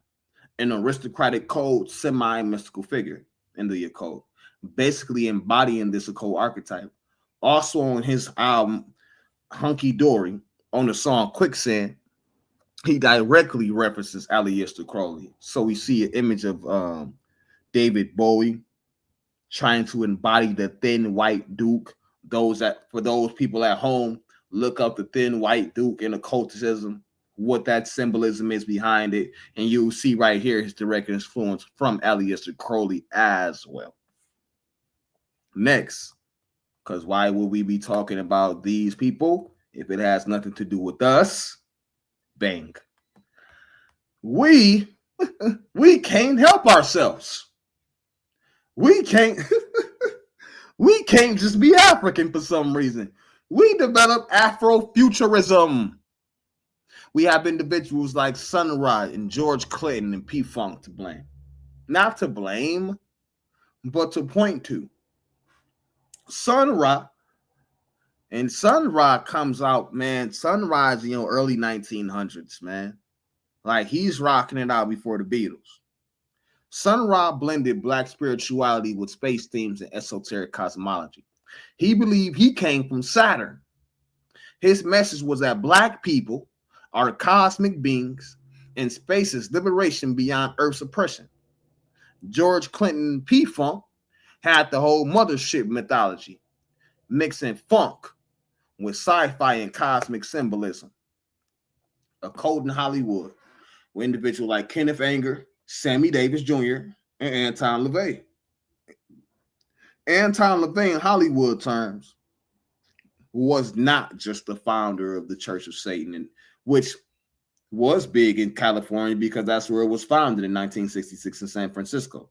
an aristocratic cold semi-mystical figure in the occult, basically embodying this occult archetype. Also on his album Hunky Dory, on the song Quicksand, he directly references Aleister Crowley. So we see an image of David Bowie trying to embody the thin white duke. For those people at home, look up the thin white duke in occultism, what that symbolism is behind it, and you'll see right here his direct influence from Aleister Crowley as well. Next, because why would we be talking about these people if it has nothing to do with us? Bang. We can't help ourselves. We can't we can't just be African for some reason. We develop Afrofuturism. We have individuals like Sun Ra and George Clinton and P-Funk to blame. Not to blame, but to point to. Sun Ra, and Sun Ra comes out, man. Sun Ra is, early 1900s, man. Like, he's rocking it out before the Beatles. Sun Ra blended black spirituality with space themes and esoteric cosmology. He believed he came from Saturn. His message was that black people are cosmic beings and space is liberation beyond Earth's oppression. George Clinton P-Funk had the whole mothership mythology, mixing funk with sci-fi and cosmic symbolism. Occult in Hollywood, with individuals like Kenneth Anger, Sammy Davis Jr., and Anton LaVey. Anton LaVey, in Hollywood terms, was not just the founder of the Church of Satan, and which was big in California because that's where it was founded in 1966 in San Francisco.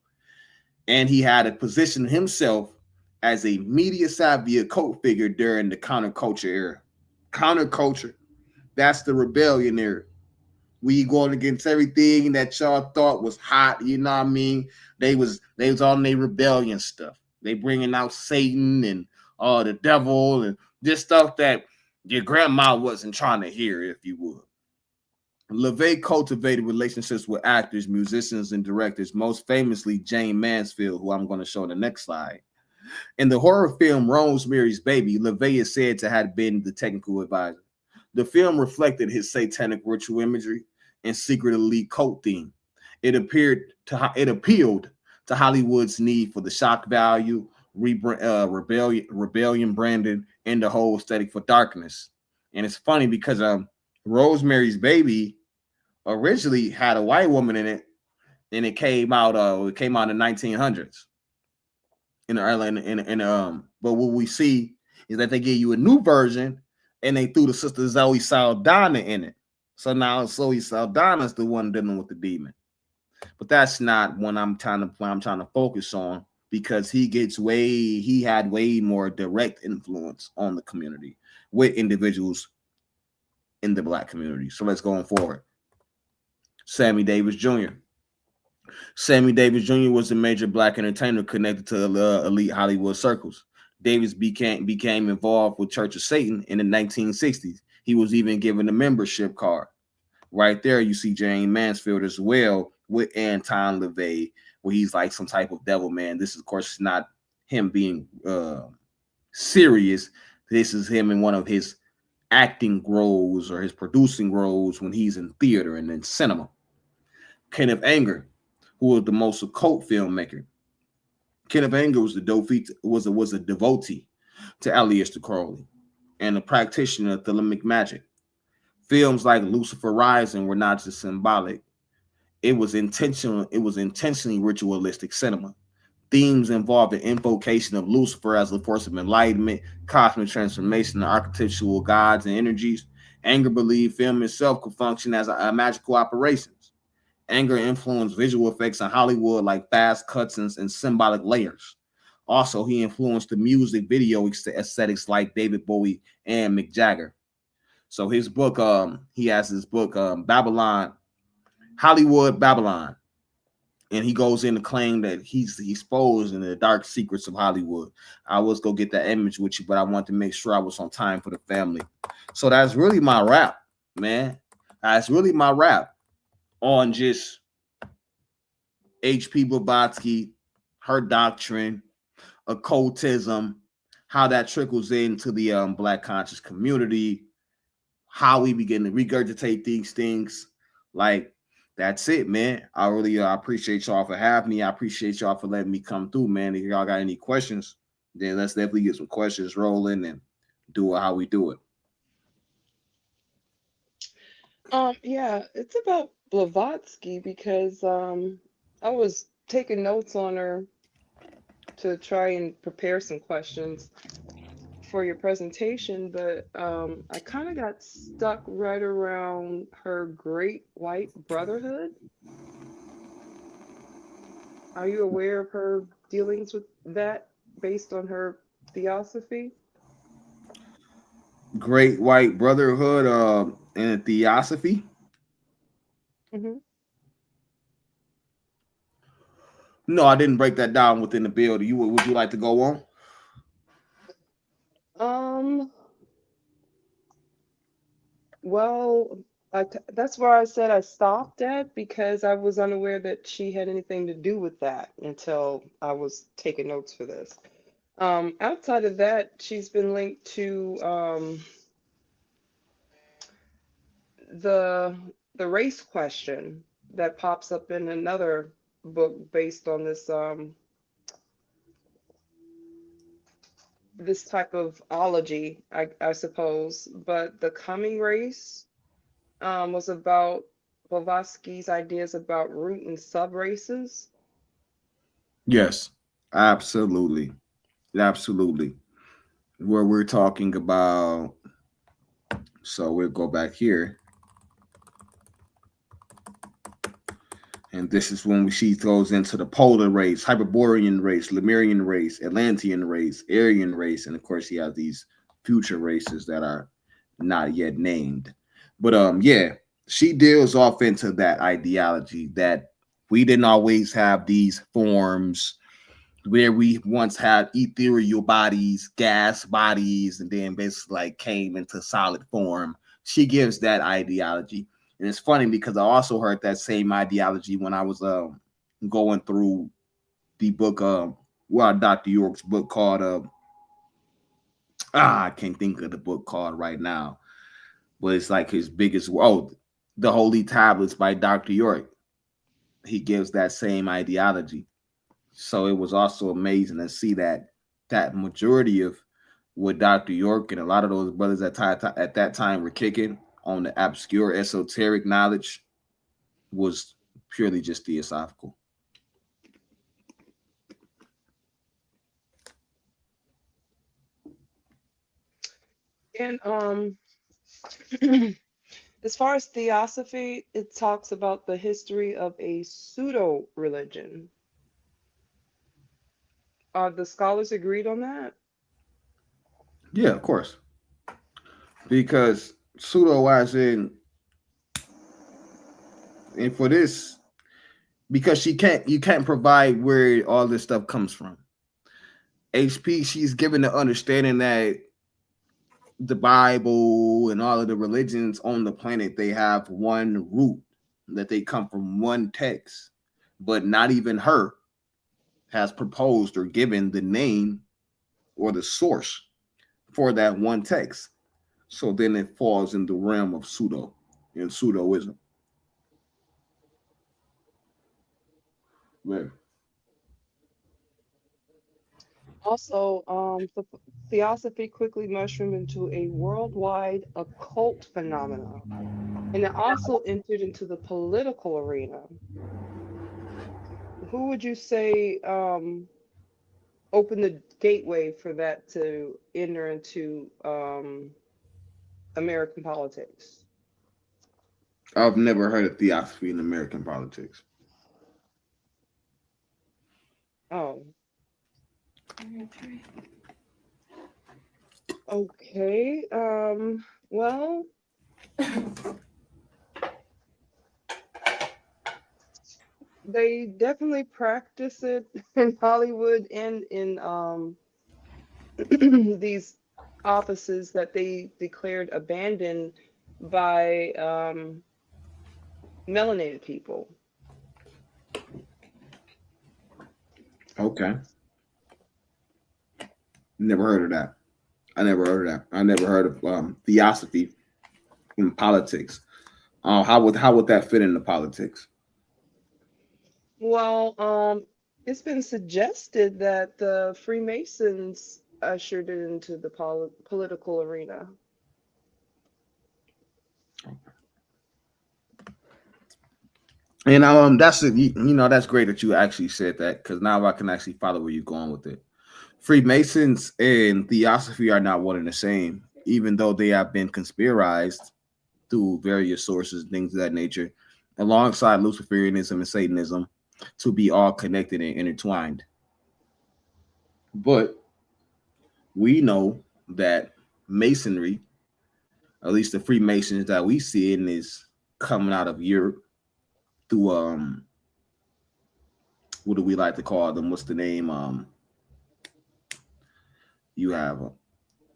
And he had to position himself as a media savvy occult figure during the counterculture era. Counterculture, that's the rebellion era. We going against everything that y'all thought was hot, you know what I mean? They was on their rebellion stuff. They bringing out Satan and the devil and this stuff that your grandma wasn't trying to hear, if you would. LaVey cultivated relationships with actors, musicians, and directors, most famously Jane Mansfield, who I'm going to show in the next slide. In the horror film Rosemary's Baby, LaVey is said to have been the technical advisor. The film reflected his satanic ritual imagery and secret elite cult theme. It appealed to Hollywood's need for the shock value, rebellion branding, and the whole aesthetic for darkness. And it's funny because Rosemary's Baby originally had a white woman in it, and it came out in the 1900s. But what we see is that they give you a new version, and they threw the sister Zoe Saldana in it. So now Zoe Saldana is the one dealing with the demon. But that's not what I'm trying to focus on, because he had way more direct influence on the community with individuals in the black community. So let's go on forward. Sammy Davis Jr. Sammy Davis Jr. was a major black entertainer connected to elite Hollywood circles. Davis became involved with Church of Satan in the 1960s. He was even given a membership card. Right there, you see Jane Mansfield as well with Anton LaVey, where he's like some type of devil man. This is, of course, not him being serious. This is him in one of his acting roles or his producing roles when he's in theater and in cinema. Kenneth Anger, who was the most occult filmmaker. Kenneth Anger was a devotee to Aleister Crowley and a practitioner of Thelemic magic. Films like Lucifer Rising were not just symbolic. It was intentionally ritualistic cinema. Themes involved the invocation of Lucifer as a force of enlightenment, cosmic transformation, and archetypal gods and energies. Anger believed film itself could function as a magical operation. Anger influenced visual effects in Hollywood like fast cutscenes and symbolic layers. Also, he influenced the music video aesthetics like David Bowie and Mick Jagger. So his book, he has his book, Babylon, Hollywood Babylon. And he goes in to claim that he's exposed in the dark secrets of Hollywood. I was go get that image with you, but I wanted to make sure I was on time for the family. So that's really my rap, man. That's really my rap on just H.P. Blavatsky, her doctrine, occultism, how that trickles into the black conscious community, how we begin to regurgitate these things. Like, that's it, man. I really appreciate y'all for having me. I appreciate y'all for letting me come through, man. If y'all got any questions, then let's definitely get some questions rolling and do it how we do it. Yeah, it's about Blavatsky because I was taking notes on her to try and prepare some questions for your presentation, but I kind of got stuck right around her Great White Brotherhood. Are you aware of her dealings with that based on her theosophy? Great White Brotherhood and Theosophy. Hmm. No, I didn't break that down within the bill. Would you like to go on? Um, well, that's where I said I stopped at because I was unaware that she had anything to do with that until I was taking notes for this. Outside of that, she's been linked to the the race question that pops up in another book based on this this type of ology, I suppose. But the coming race was about Blavatsky's ideas about root and sub races. Yes, absolutely. Absolutely. Where we're talking about, so we'll go back here. And this is when she throws into the polar race, Hyperborean race, Lemurian race, Atlantean race, Aryan race, and of course he has these future races that are not yet named. But yeah, she deals off into that ideology that we didn't always have these forms where we once had ethereal bodies, gas bodies, and then basically like came into solid form. She gives that ideology. And it's funny because I also heard that same ideology when I was going through the book, Dr. York's book called I can't think of the book called right now, but it's like his biggest, the Holy Tablets by Dr. York. He gives that same ideology. So it was also amazing to see that majority of what Dr. York and a lot of those brothers at that time were kicking on the obscure esoteric knowledge was purely just theosophical. And as far as theosophy, it talks about the history of a pseudo religion. Are the scholars agreed on that? Yeah, of course. Because pseudo as in, and for this, because you can't provide where all this stuff comes from. HP, she's given the understanding that the Bible and all of the religions on the planet, they have one root, that they come from one text, but not even her has proposed or given the name or the source for that one text. So then it falls in the realm of pseudo and pseudoism. Right. Also, theosophy quickly mushroomed into a worldwide occult phenomena, and it also entered into the political arena. Who would you say opened the gateway for that to enter into American politics? I've never heard of theosophy in American politics. Oh, okay. Well, they definitely practice it in Hollywood and in these offices that they declared abandoned by melanated people. Okay. Never heard of that. I never heard of that. I never heard of theosophy in politics. How would that fit into politics? Well, it's been suggested that the Freemasons ushered it into the political arena. And that's it. You know, that's great that you actually said that because now I can actually follow where you're going with it. Freemasons and theosophy are not one and the same, even though they have been conspirized through various sources, things of that nature, alongside Luciferianism and Satanism, to be all connected and intertwined. But we know that Masonry, at least the Freemasons that we see in, is coming out of Europe through what do we like to call them? What's the name? You have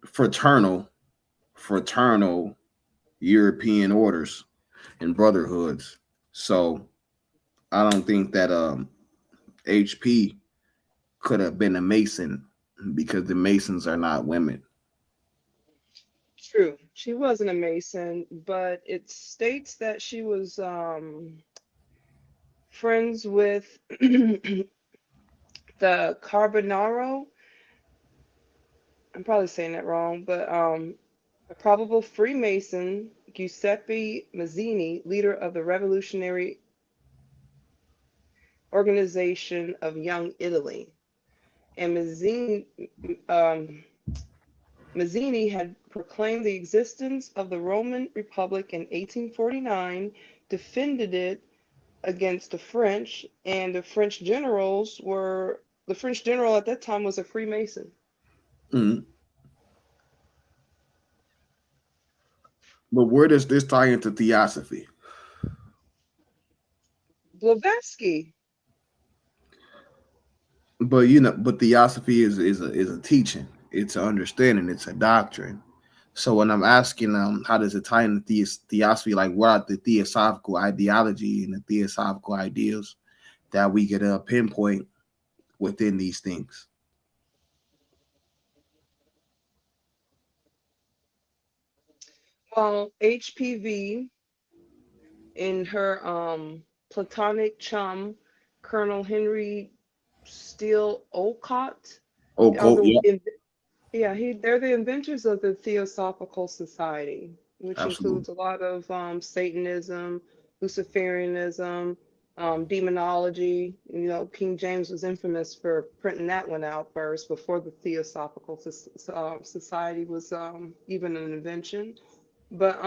fraternal European orders and brotherhoods. So I don't think that HP could have been a Mason because the Masons are not women. True, she wasn't a Mason, but it states that she was friends with the Carbonaro. I'm probably saying that wrong, but a probable Freemason, Giuseppe Mazzini, leader of the revolutionary organization of Young Italy. And um, Mazzini had proclaimed the existence of the Roman Republic in 1849, defended it against the French, and the French general at that time was a Freemason. Mhm. But where does this tie into theosophy? Blavatsky. But you know, but theosophy is a teaching. It's an understanding. It's a doctrine. So when I'm asking, how does it tie into theosophy? Like, what are the theosophical ideology and the theosophical ideals that we could pinpoint within these things? Well, HPV in her platonic chum, Colonel Henry Steele Olcott, Oh, are yeah, they're the inventors of the Theosophical Society, which absolutely. includes a lot of Satanism, Luciferianism, demonology. You know, King James was infamous for printing that one out first before the Theosophical Society was even an invention. But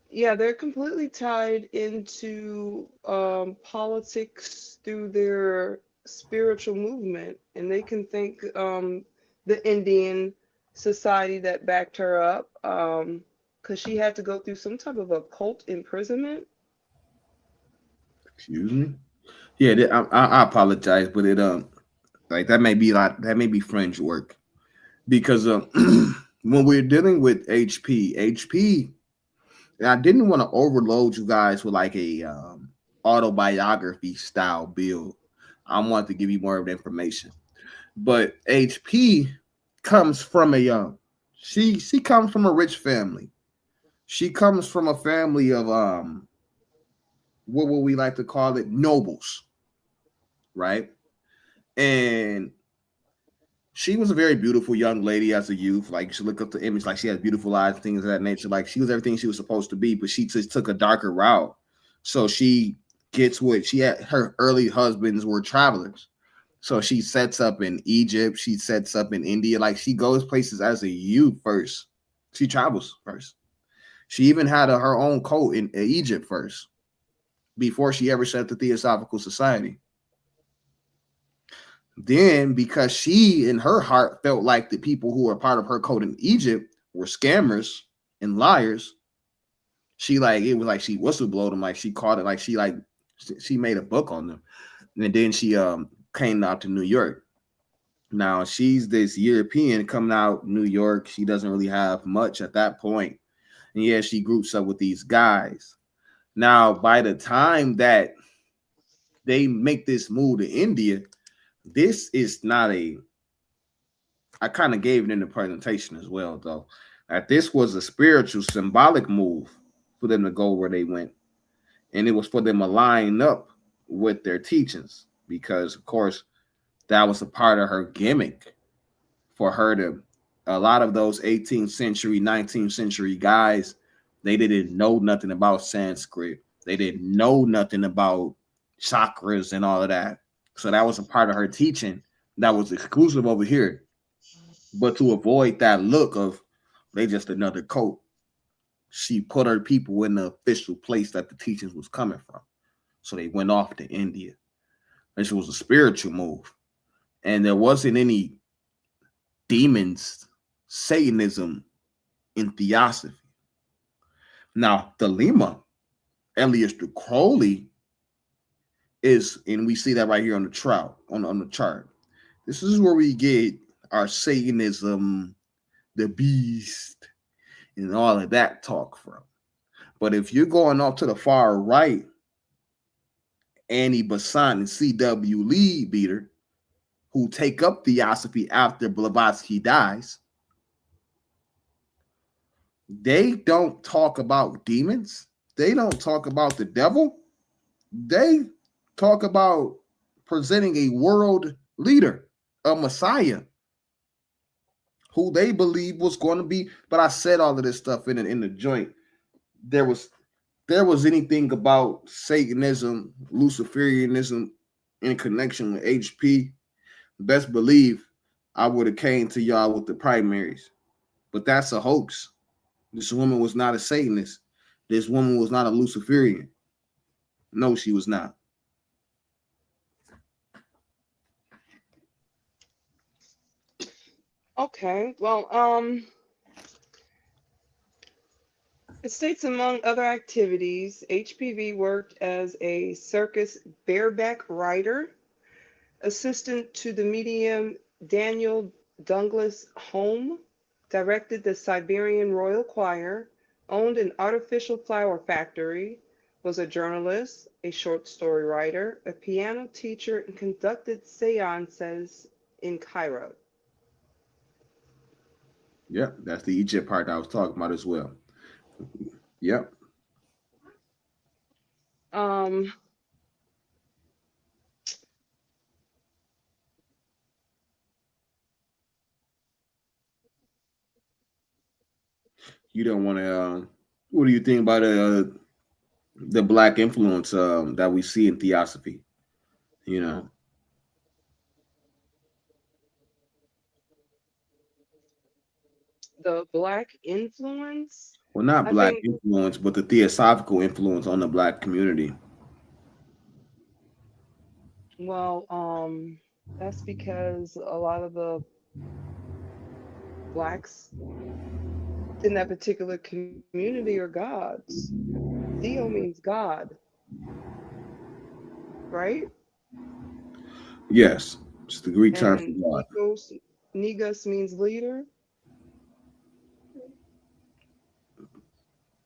yeah, they're completely tied into politics through their spiritual movement, and they can thank the Indian society that backed her up, because she had to go through some type of occult imprisonment. Excuse me. Yeah, I apologize, but it like that may be fringe work because when we're dealing with HP, and I didn't want to overload you guys with like a autobiography style build. I wanted to give you more of the information, but HP comes from a she comes from a rich family. She comes from a family of what would we like to call it, nobles, right? And she was a very beautiful young lady as a youth. Like, you should look up the image, like she had beautiful eyes, things of that nature. Like, she was everything she was supposed to be, but she just took a darker route. So she gets what she had. Her early husbands were travelers. So she sets up in Egypt. She sets up in India. Like, she goes places as a youth first. She travels first. She even had her own court in Egypt first before she ever set up the Theosophical Society. Then, because she in her heart felt like the people who were part of her code in Egypt were scammers and liars, she like it was like she whistleblowed them, like she caught it, like she made a book on them, and then she came out to New York. Now she's this European coming out New York. She doesn't really have much at that point, and yeah, she groups up with these guys. Now, by the time that they make this move to India, this is not a I kind of gave it in the presentation as well, though, that this was a spiritual, symbolic move for them to go where they went. And it was for them to line up with their teachings because, of course, that was a part of her gimmick for her to. A lot of those 18th century, 19th century guys, they didn't know nothing about Sanskrit. They didn't know nothing about chakras and all of that. So that was a part of her teaching that was exclusive over here. But to avoid that look of they just another cult, she put her people in the official place that the teachings was coming from. So they went off to India. This was a spiritual move. And there wasn't any demons, Satanism in theosophy. Now, the Lima, Elias Crowley, is, and we see that right here on the trout, on the chart. This is where we get our Satanism, the beast, and all of that talk from. But if you're going off to the far right, Annie Besant and C.W. Lee Beater, who take up theosophy after Blavatsky dies, they don't talk about demons. They don't talk about the devil. They talk about presenting a world leader, a Messiah who they believe was going to be. But I said all of this stuff in the joint. There was anything about Satanism, Luciferianism in connection with HP, best believe I would have came to y'all with the primaries. But that's a hoax. This woman was not a Satanist. This woman was not a Luciferian. No, she was not. Okay. Well, it states among other activities, HPV worked as a circus bareback rider, assistant to the medium Daniel Douglas Home, directed the Siberian Royal Choir, owned an artificial flower factory, was a journalist, a short story writer, a piano teacher, and conducted seances in Cairo. Yep, that's the Egypt part I was talking about as well. Yep. Um, You don't want to. What do you think about the black influence that we see in theosophy? You know, the black influence. well, not I black think, influence, but the theosophical influence on the black community. well, that's because a lot of the blacks in that particular community are gods. Theo means God, right? Yes, it's the Greek term for And God. Negus means leader.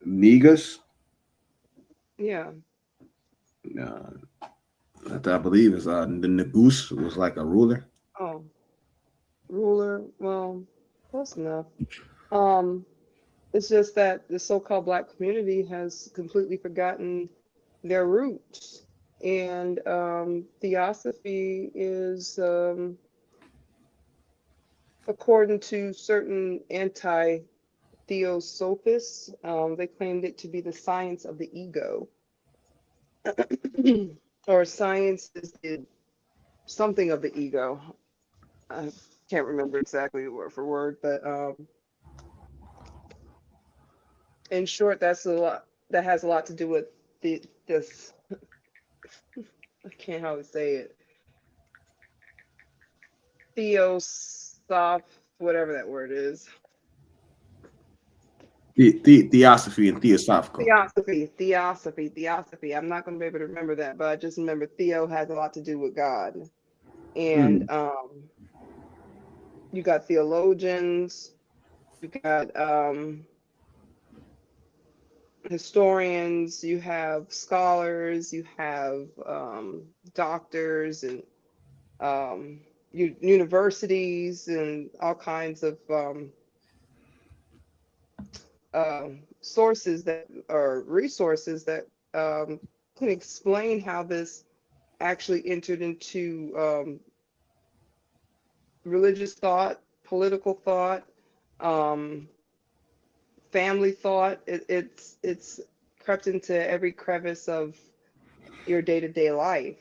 Negus, Yeah. uh, that I believe is the Negus was like a ruler. Oh, ruler. Well, close enough. Um, it's just that the so-called black community has completely forgotten their roots. And theosophy is, according to certain anti-theosophists, they claimed it to be the science of the ego, or science is the something of the ego. I can't remember exactly word for word, but in short, that's a lot. That has a lot to do with this. I can't hardly say it. Theosoph, whatever that word is. Theosophy and theosophical. Theosophy. I'm not going to be able to remember that, but I just remember Theo has a lot to do with God. And Mm. you got theologians, you got historians, you have scholars, you have doctors and universities and all kinds of sources that or resources that can explain how this actually entered into religious thought, political thought, um, family thought. It's crept into every crevice of your day-to-day life,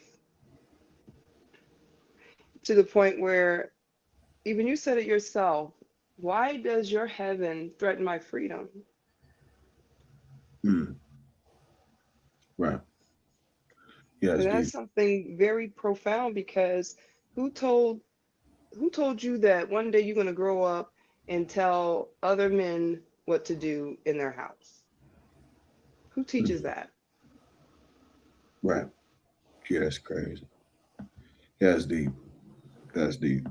to the point where even you said it yourself. Why does your heaven threaten my freedom? Mm. Right. Yes, And that's deep. something very profound, because who told who told you that one day you're going to grow up and tell other men what to do in their house? Who teaches Mm. that? Right. Yeah, that's crazy. Yeah, that's deep. That's deep.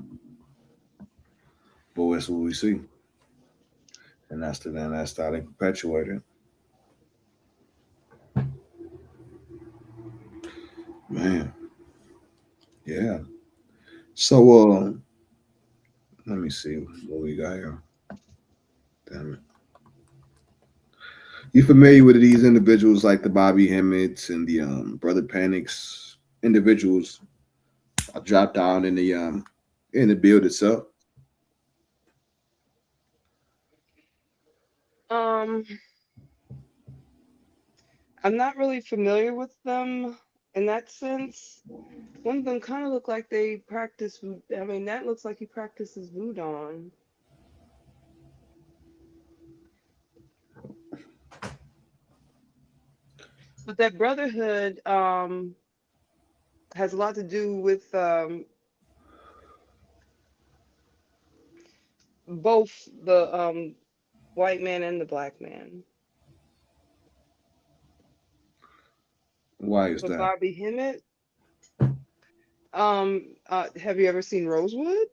But that's what we see, and that's how they perpetuate it. Man, yeah. So, let me see what we got here. Damn it. You familiar with these individuals like the Bobby Hemmets and the Brother Panics individuals? I dropped down in the in the build itself? Um, I'm not really familiar with them in that sense. One of them kind of look like they practice. I mean, that looks like he practices voodoo. But that brotherhood has a lot to do with both the white man and the black man. Why is But that? Bobby Hemmett, have you ever seen Rosewood?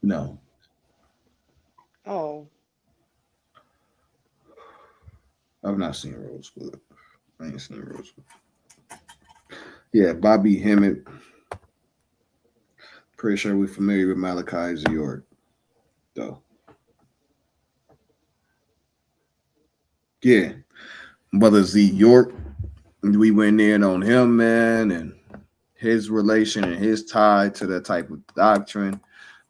No, Oh, I've not seen Rosewood. I ain't seen Rosewood. Yeah, Bobby Hemmett. Pretty sure we're familiar with Malachi York, though. Yeah, Brother Z York. We went in on him, man, and his relation and his tie to that type of doctrine.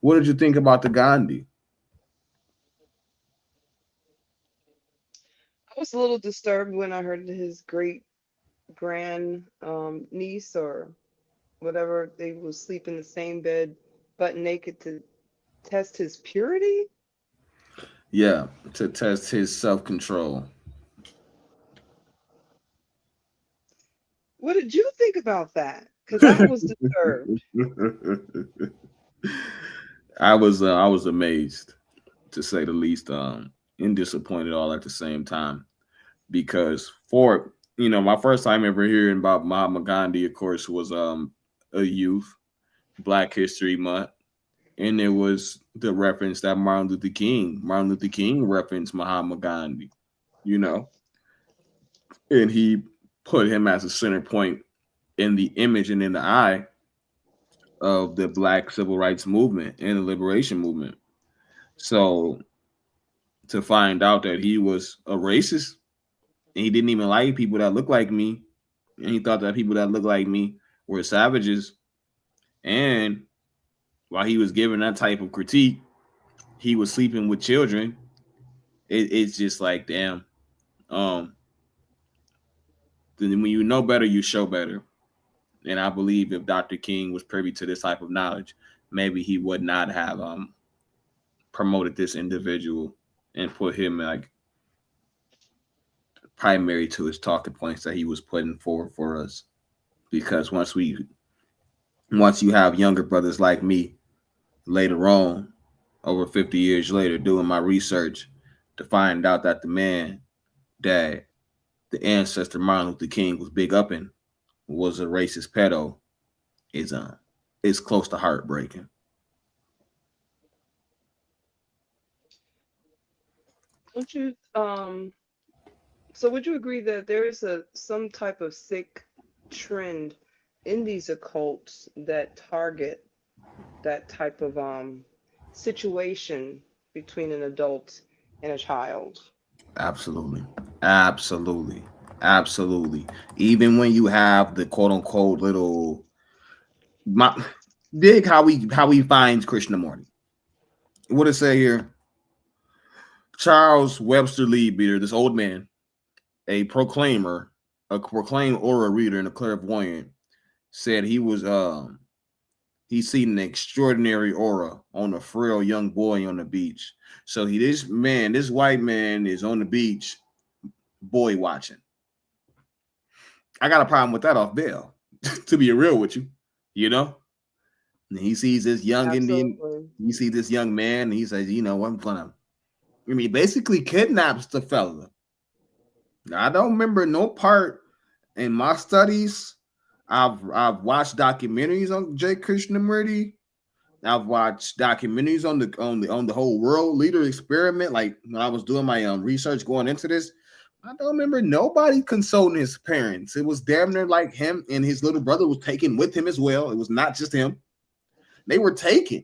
What did you think about the Gandhi? I was a little disturbed when I heard his great grand niece or whatever, they will sleep in the same bed, butt naked to test his purity. Yeah, to test his self control. What did you think about that? Because I was disturbed. I was amazed to say the least, and disappointed all at the same time because for my first time ever hearing about Mahatma Gandhi, of course, was a youth Black History Month, and it was the reference that Martin Luther King referenced Mahatma Gandhi, you know, and he put him as a center point in the image and in the eye of the Black civil rights movement and the liberation movement. So to find out that he was a racist and he didn't even like people that look like me, and he thought that people that look like me were savages, and while he was giving that type of critique, he was sleeping with children. It's just like, damn. Um, then when you know better, you show better. And I believe if Dr. King was privy to this type of knowledge, maybe he would not have promoted this individual and put him like primary to his talking points that he was putting forward for us. Because once you have younger brothers like me later on, over 50 years later, doing my research to find out that the man that the ancestor Martin Luther King was big up in was a racist pedo is is close to heartbreaking. Don't you so would you agree that there is a some type of sick trend in these occults that target that type of situation between an adult and a child? Absolutely. Absolutely. Absolutely. Even when you have the quote unquote little my, dig how he finds Krishnamurti. What it say here? Charles Webster Leadbeater, this old man, a proclaimer, a proclaimed aura reader and a clairvoyant, said he seen an extraordinary aura on a frail young boy on the beach. So this white man is on the beach, boy watching. I got a problem with that off bail, to be real with you, you know. And he sees this young Indian, Absolutely. he sees this young man, and he says, you know, I'm gonna. I mean, basically kidnaps the fella. Now, I don't remember no part in my studies. I've watched documentaries on J. Krishnamurti. I've watched documentaries on the whole world leader experiment. Like when I was doing my research going into this, I don't remember nobody consulting his parents. It was damn near like him and his little brother was taken with him as well. It was not just him. They were taken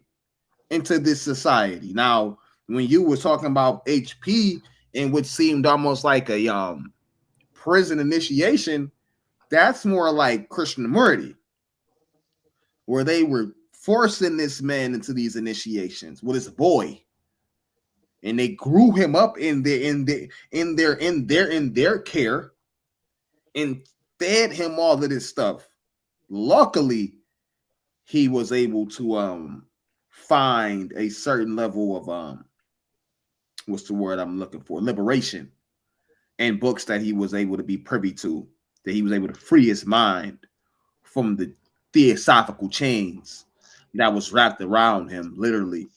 into this society. Now, when you were talking about HP and what seemed almost like a prison initiation, that's more like Krishnamurti, where they were forcing this man into these initiations with his boy, and they grew him up in their care and fed him all of this stuff. Luckily, he was able to find a certain level of what's the word I'm looking for? Liberation, and books that he was able to be privy to, that he was able to free his mind from the theosophical chains that was wrapped around him, literally,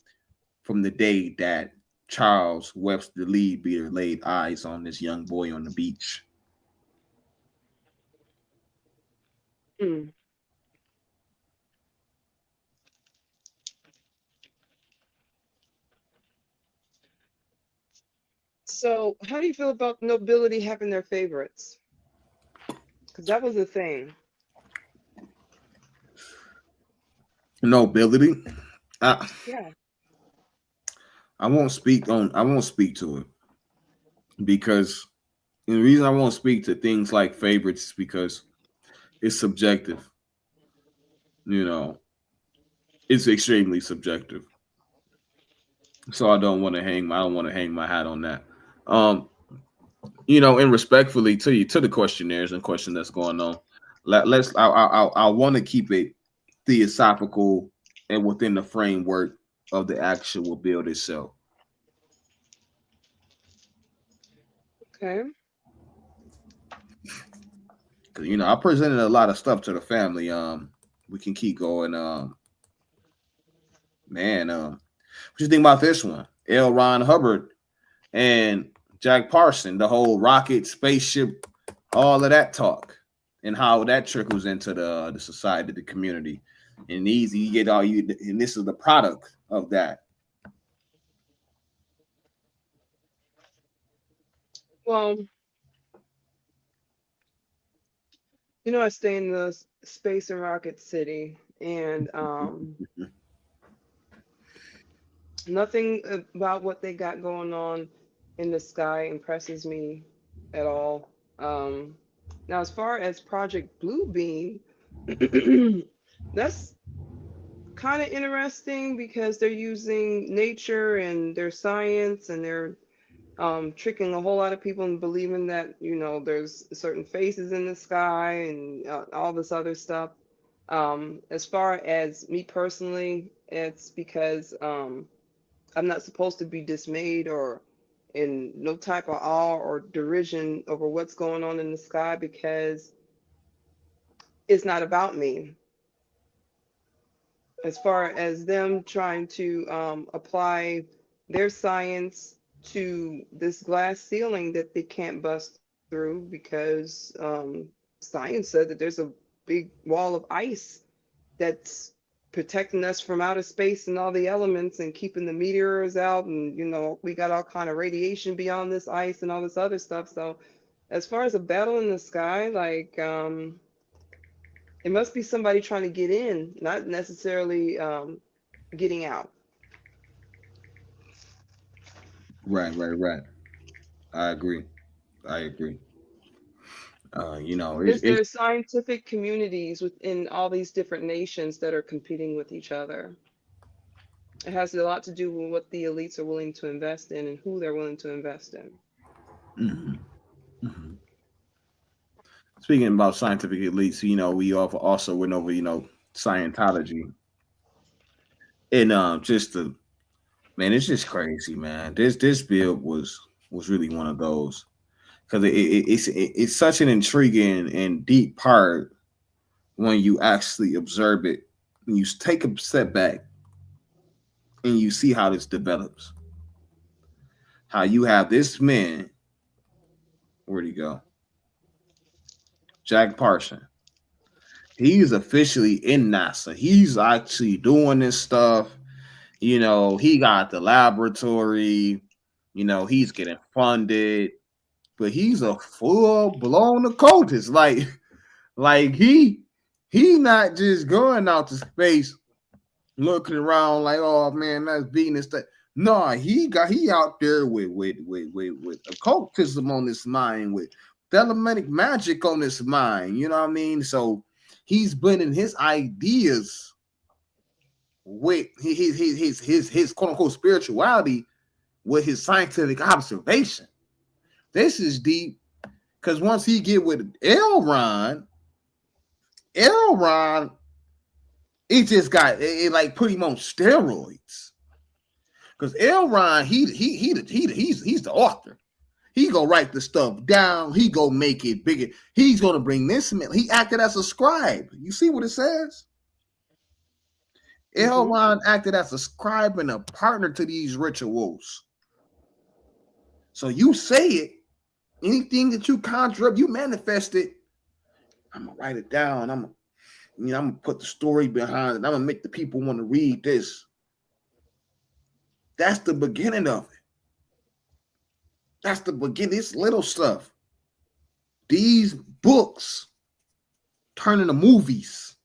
from the day that Charles Webster Leadbeater laid eyes on this young boy on the beach. Hmm. So, how do you feel about nobility having their favorites? Because that was a thing. Nobility. I, Yeah. I won't speak on. I won't speak to it because the reason I won't speak to things like favorites is because it's subjective. You know, it's extremely subjective. So I don't want to hang my hat on that. Um, and respectfully to you, to the questionnaires and question that's going on. Let's. I want to keep it theosophical and within the framework of the actual build itself. Okay. Cause I presented a lot of stuff to the family. We can keep going. Man, what you think about this one? L. Ron Hubbard and Jack Parson, the whole rocket, spaceship, all of that talk, and how that trickles into the society, the community, and these you get all you, and this is the product of that. Well, I stay in the space and rocket city, and nothing about what they got going on in the sky impresses me at all. Now, as far as Project Bluebeam, that's kind of interesting because they're using nature and their science, and they're tricking a whole lot of people into believing that there's certain faces in the sky and all this other stuff. As far as me personally, it's because I'm not supposed to be dismayed or in no type of awe or derision over what's going on in the sky, because it's not about me. As far as them trying to apply their science to this glass ceiling that they can't bust through because science said that there's a big wall of ice that's protecting us from outer space and all the elements and keeping the meteors out, and we got all kind of radiation beyond this ice and all this other stuff. So as far as a battle in the sky, like it must be somebody trying to get in, not necessarily getting out. Right, right, right. I agree. I agree. It's There's scientific communities within all these different nations that are competing with each other. It has a lot to do with what the elites are willing to invest in and who they're willing to invest in. mhm, mhm. Speaking about scientific elites, we also went over Scientology, and just the man, it's just crazy, man. This build was really one of those because it's such an intriguing and deep part when you actually observe it. When you take a step back and you see how this develops, how you have this man, where'd he go? Jack Parson. He's officially in NASA. He's actually doing this stuff. He got the laboratory. He's getting funded, but he's a full blown occultist. Like he not just going out to space looking around like, oh man, that's beating and stuff. No, he out there with occultism on his mind, with telemetric magic on his mind. You know what I mean? So he's blending his ideas with his quote unquote spirituality with his scientific observation. This is deep because once he get with Elron, it just got it like put him on steroids. Because Elron, he's the author. He gonna write the stuff down. He gonna make it bigger. He's gonna bring this. He acted as a scribe. You see what it says? Elron acted as a scribe and a partner to these rituals. So you say it, anything that you conjure up, you manifest it. I'm gonna write it down. I'm gonna put the story behind it. I'm gonna make the people want to read this. That's the beginning of it. That's the beginning. It's little stuff. These books turn into movies.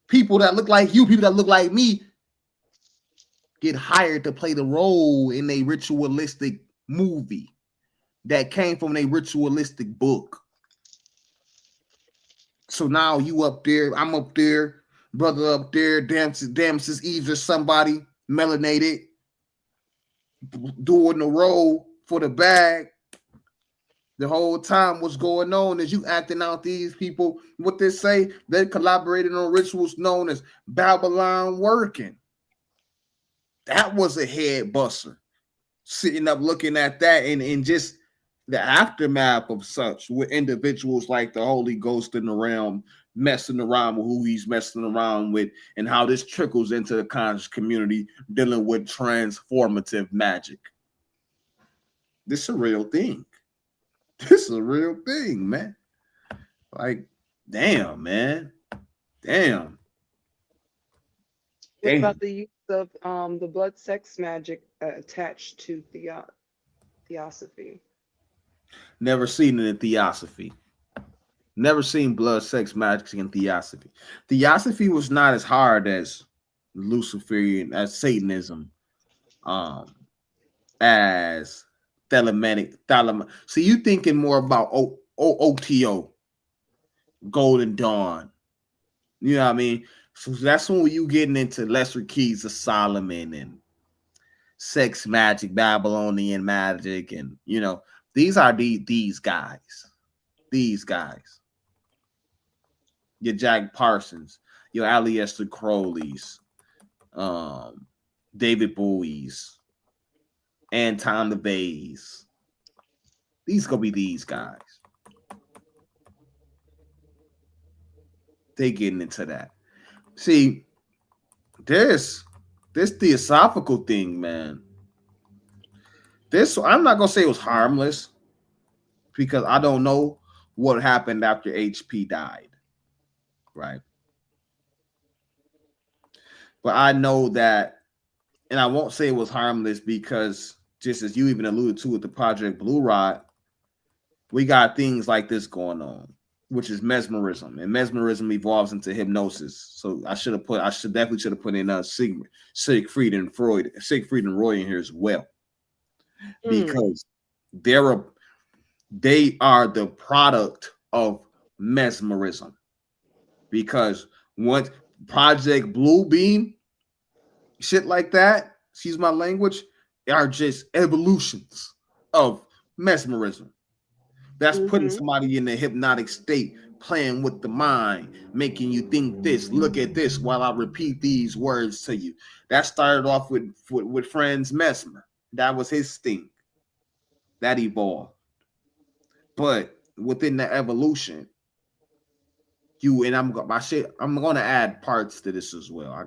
People that look like you, people that look like me, get hired to play the role in a ritualistic movie that came from a ritualistic book. So now you up there, I'm up there, brother up there, Damses Eve or somebody, melanated, doing the role for the bag. The whole time what's going on is you acting out these people, what they say, they collaborated on rituals known as Babylon working. That was a head buster. Sitting up looking at that and just the aftermath of such with individuals like the Holy Ghost in the realm messing around with who he's messing around with and how this trickles into the conscious community dealing with transformative magic. This is a real thing. This is a real thing, man. Like, damn, man. Damn. What about the use of the blood sex magic attached to theosophy? Never seen it in theosophy. Never seen blood sex magic in theosophy. Theosophy was not as hard as Luciferian, as Satanism, as Thelematic. See, you thinking more about OTO, Golden Dawn. You know what I mean? So that's when you getting into Lesser Keys of Solomon and sex magic, Babylonian magic, and you know, these are these guys. These guys. Your Jack Parsons, your Aleister Crowleys, David Bowie's, Anton LaVey's. These gonna be these guys. They getting into that. See, this theosophical thing, man. This I'm not gonna say it was harmless because I don't know what happened after HP died, right? But I know that, and I won't say it was harmless because just as you even alluded to with the Project Blue Rod, we got things like this going on, which is mesmerism, and mesmerism evolves into hypnosis. So I definitely should have put in Siegfried and Roy in here as well, because they are the product of mesmerism. Because once Project Blue Beam, shit like that, excuse my language, are just evolutions of mesmerism. That's putting somebody in a hypnotic state, playing with the mind, making you think this, look at this while I repeat these words to you. That started off with Franz Mesmer. That was his thing. That evolved. But within the evolution, I'm going to add parts to this as well.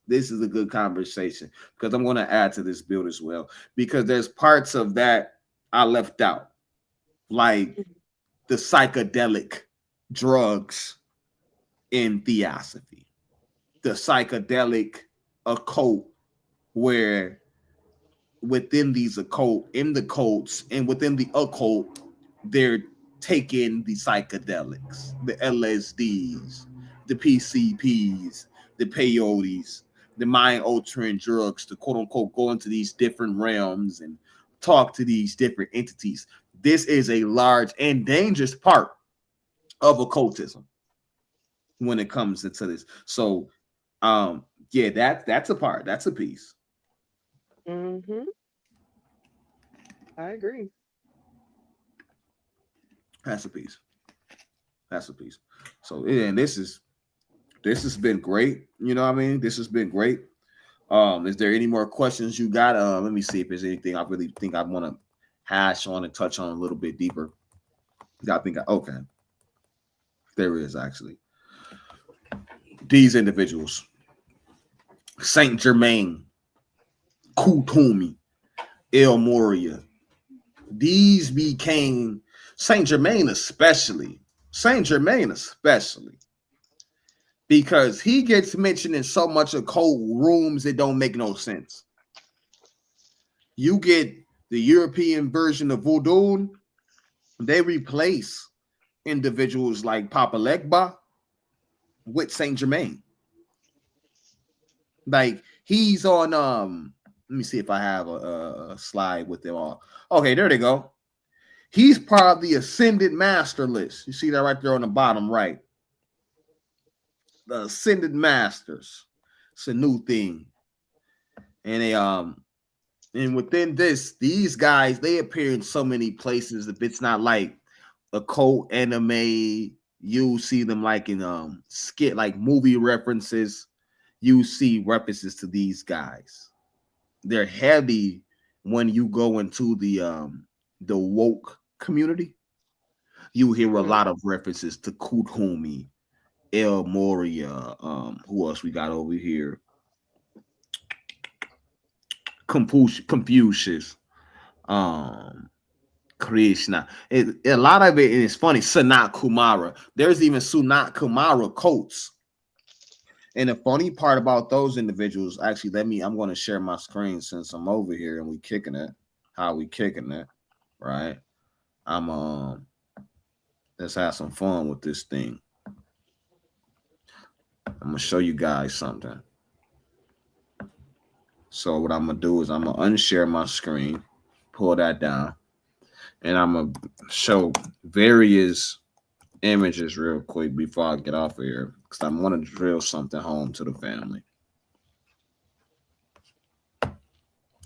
This is a good conversation because I'm going to add to this build as well, because there's parts of that I left out, like the psychedelic drugs in theosophy, the psychedelic occult, where within these occult, in the cults and within the occult, they're taking the psychedelics, the LSDs, the PCPs, the peyotes, the mind-altering drugs to quote-unquote go into these different realms and talk to these different entities. This is a large and dangerous part of occultism. when it comes into this. So yeah, that's a part. That's a piece. Mm-hmm. I agree. That's a piece. That's a piece. So yeah, and this has been great. You know what I mean? This has been great. Is there any more questions you got? Let me see if there's anything I really think I want to hash on and touch on a little bit deeper. I think okay, there is actually these individuals: Saint Germain, Kutumi, El Moria. These became Saint Germain, especially Saint Germain, especially because he gets mentioned in so much of cold rooms it don't make no sense. You get the European version of voodoo, they replace individuals like Papa Legba with Saint Germain. Like he's on let me see if I have a slide with them all. Okay, there they go. He's part of the Ascended Master list. You see that right there on the bottom right. The Ascended Masters. It's a new thing. And they and within this, these guys, they appear in so many places. If it's not like occult anime, you see them like in skit, like movie references. You see references to these guys. They're heavy when you go into the woke community. You hear a Mm-hmm. lot of references to Kuthumi, El Moria. Who else we got over here? Confucius. Um, Krishna. A lot of it is funny. Sanat Kumara. There's even Sunat Kumara quotes. And the funny part about those individuals, actually, I'm going to share my screen since I'm over here and we kicking it. How we kicking it, right? I'm let's have some fun with this thing. I'm gonna show you guys something. So what I'm gonna do is I'm gonna unshare my screen, pull that down, and I'm gonna show various images real quick before I get off of here because I want to drill something home to the family.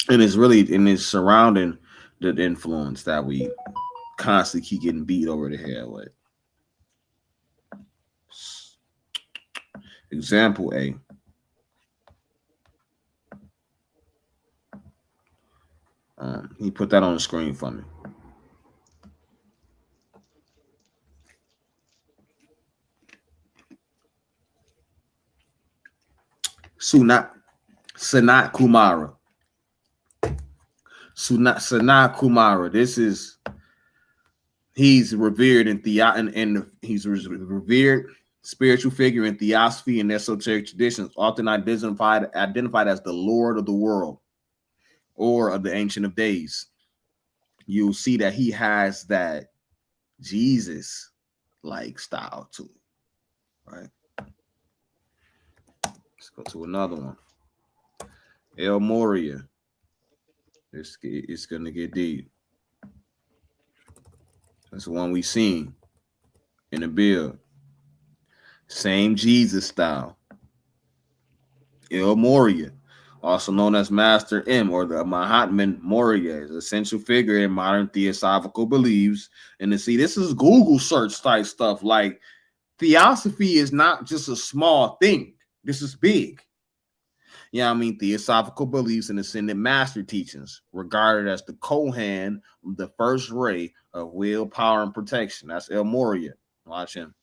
And it's surrounding the influence that we constantly keep getting beat over the head with. Example A. He put that on the screen for me. Sanat Kumara. Sanat Kumara. He's revered in and he's revered spiritual figure in theosophy and esoteric traditions, often identified as the Lord of the world or of the Ancient of Days. You'll see that he has that Jesus like style to it, right? Let's go to another one. El Moria. It's gonna get deep. That's the one we seen in the build. Same Jesus style. El Moria, also known as Master M or the Mahatman Moria, is an essential figure in modern theosophical beliefs. And to see, this is Google search type stuff. Like theosophy is not just a small thing. This is big. Yeah, I mean, theosophical beliefs and ascended master teachings, regarded as the Kohan, the first ray of will, power, and protection. That's El Moria. Watch him.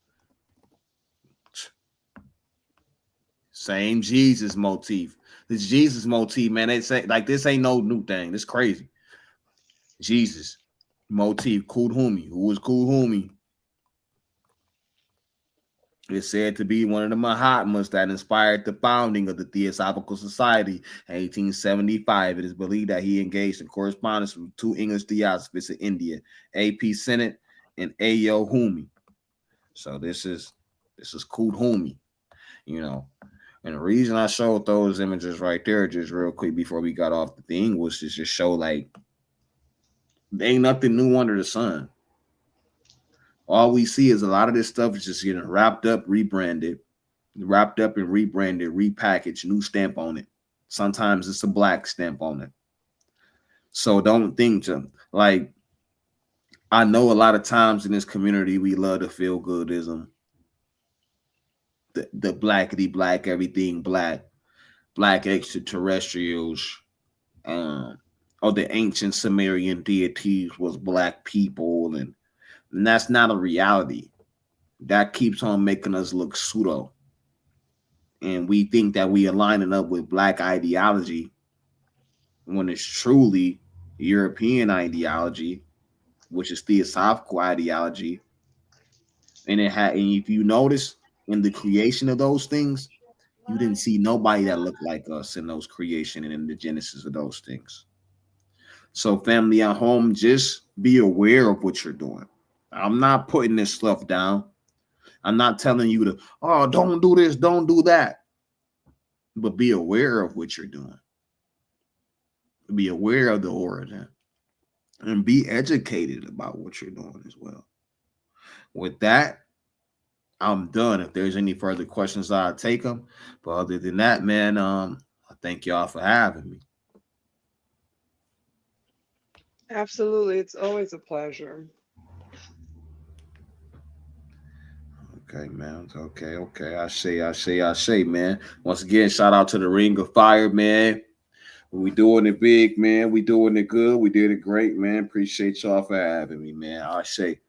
Same Jesus motif. This Jesus motif, man, they say like this ain't no new thing. This crazy. Jesus motif, Kudhumi. Who was Kudhumi? It's said to be one of the Mahatmas that inspired the founding of the Theosophical Society in 1875. It is believed that he engaged in correspondence with two English theosophists in India, A.P. Sennett and A.O. Humi. So this is Kudhumi, you know. And the reason I showed those images right there, just real quick before we got off the thing, was to just show like there ain't nothing new under the sun. All we see is a lot of this stuff is just getting wrapped up and rebranded, repackaged, new stamp on it. Sometimes it's a black stamp on it. So don't think to like I know a lot of times in this community we love to feel goodism, the blackity black, everything black, black extraterrestrials, um, or the ancient Sumerian deities was black people, and that's not a reality. That keeps on making us look pseudo, and we think that we are lining up with black ideology when it's truly European ideology, which is theosophical ideology. And if you notice in the creation of those things, you didn't see nobody that looked like us in those creation and in the genesis of those things. So, family at home, just be aware of what you're doing. I'm not putting this stuff down. I'm not telling you to, oh, don't do this, don't do that. But be aware of what you're doing. Be aware of the origin and be educated about what you're doing as well. With that, I'm done. If there's any further questions, I'll take them. But other than that, man, I thank y'all for having me. Absolutely. It's always a pleasure. Okay, man. Okay. I say, man. Once again, shout out to the Ring of Fire, man. We doing it big, man. We doing it good. We did it great, man. Appreciate y'all for having me, man. I say.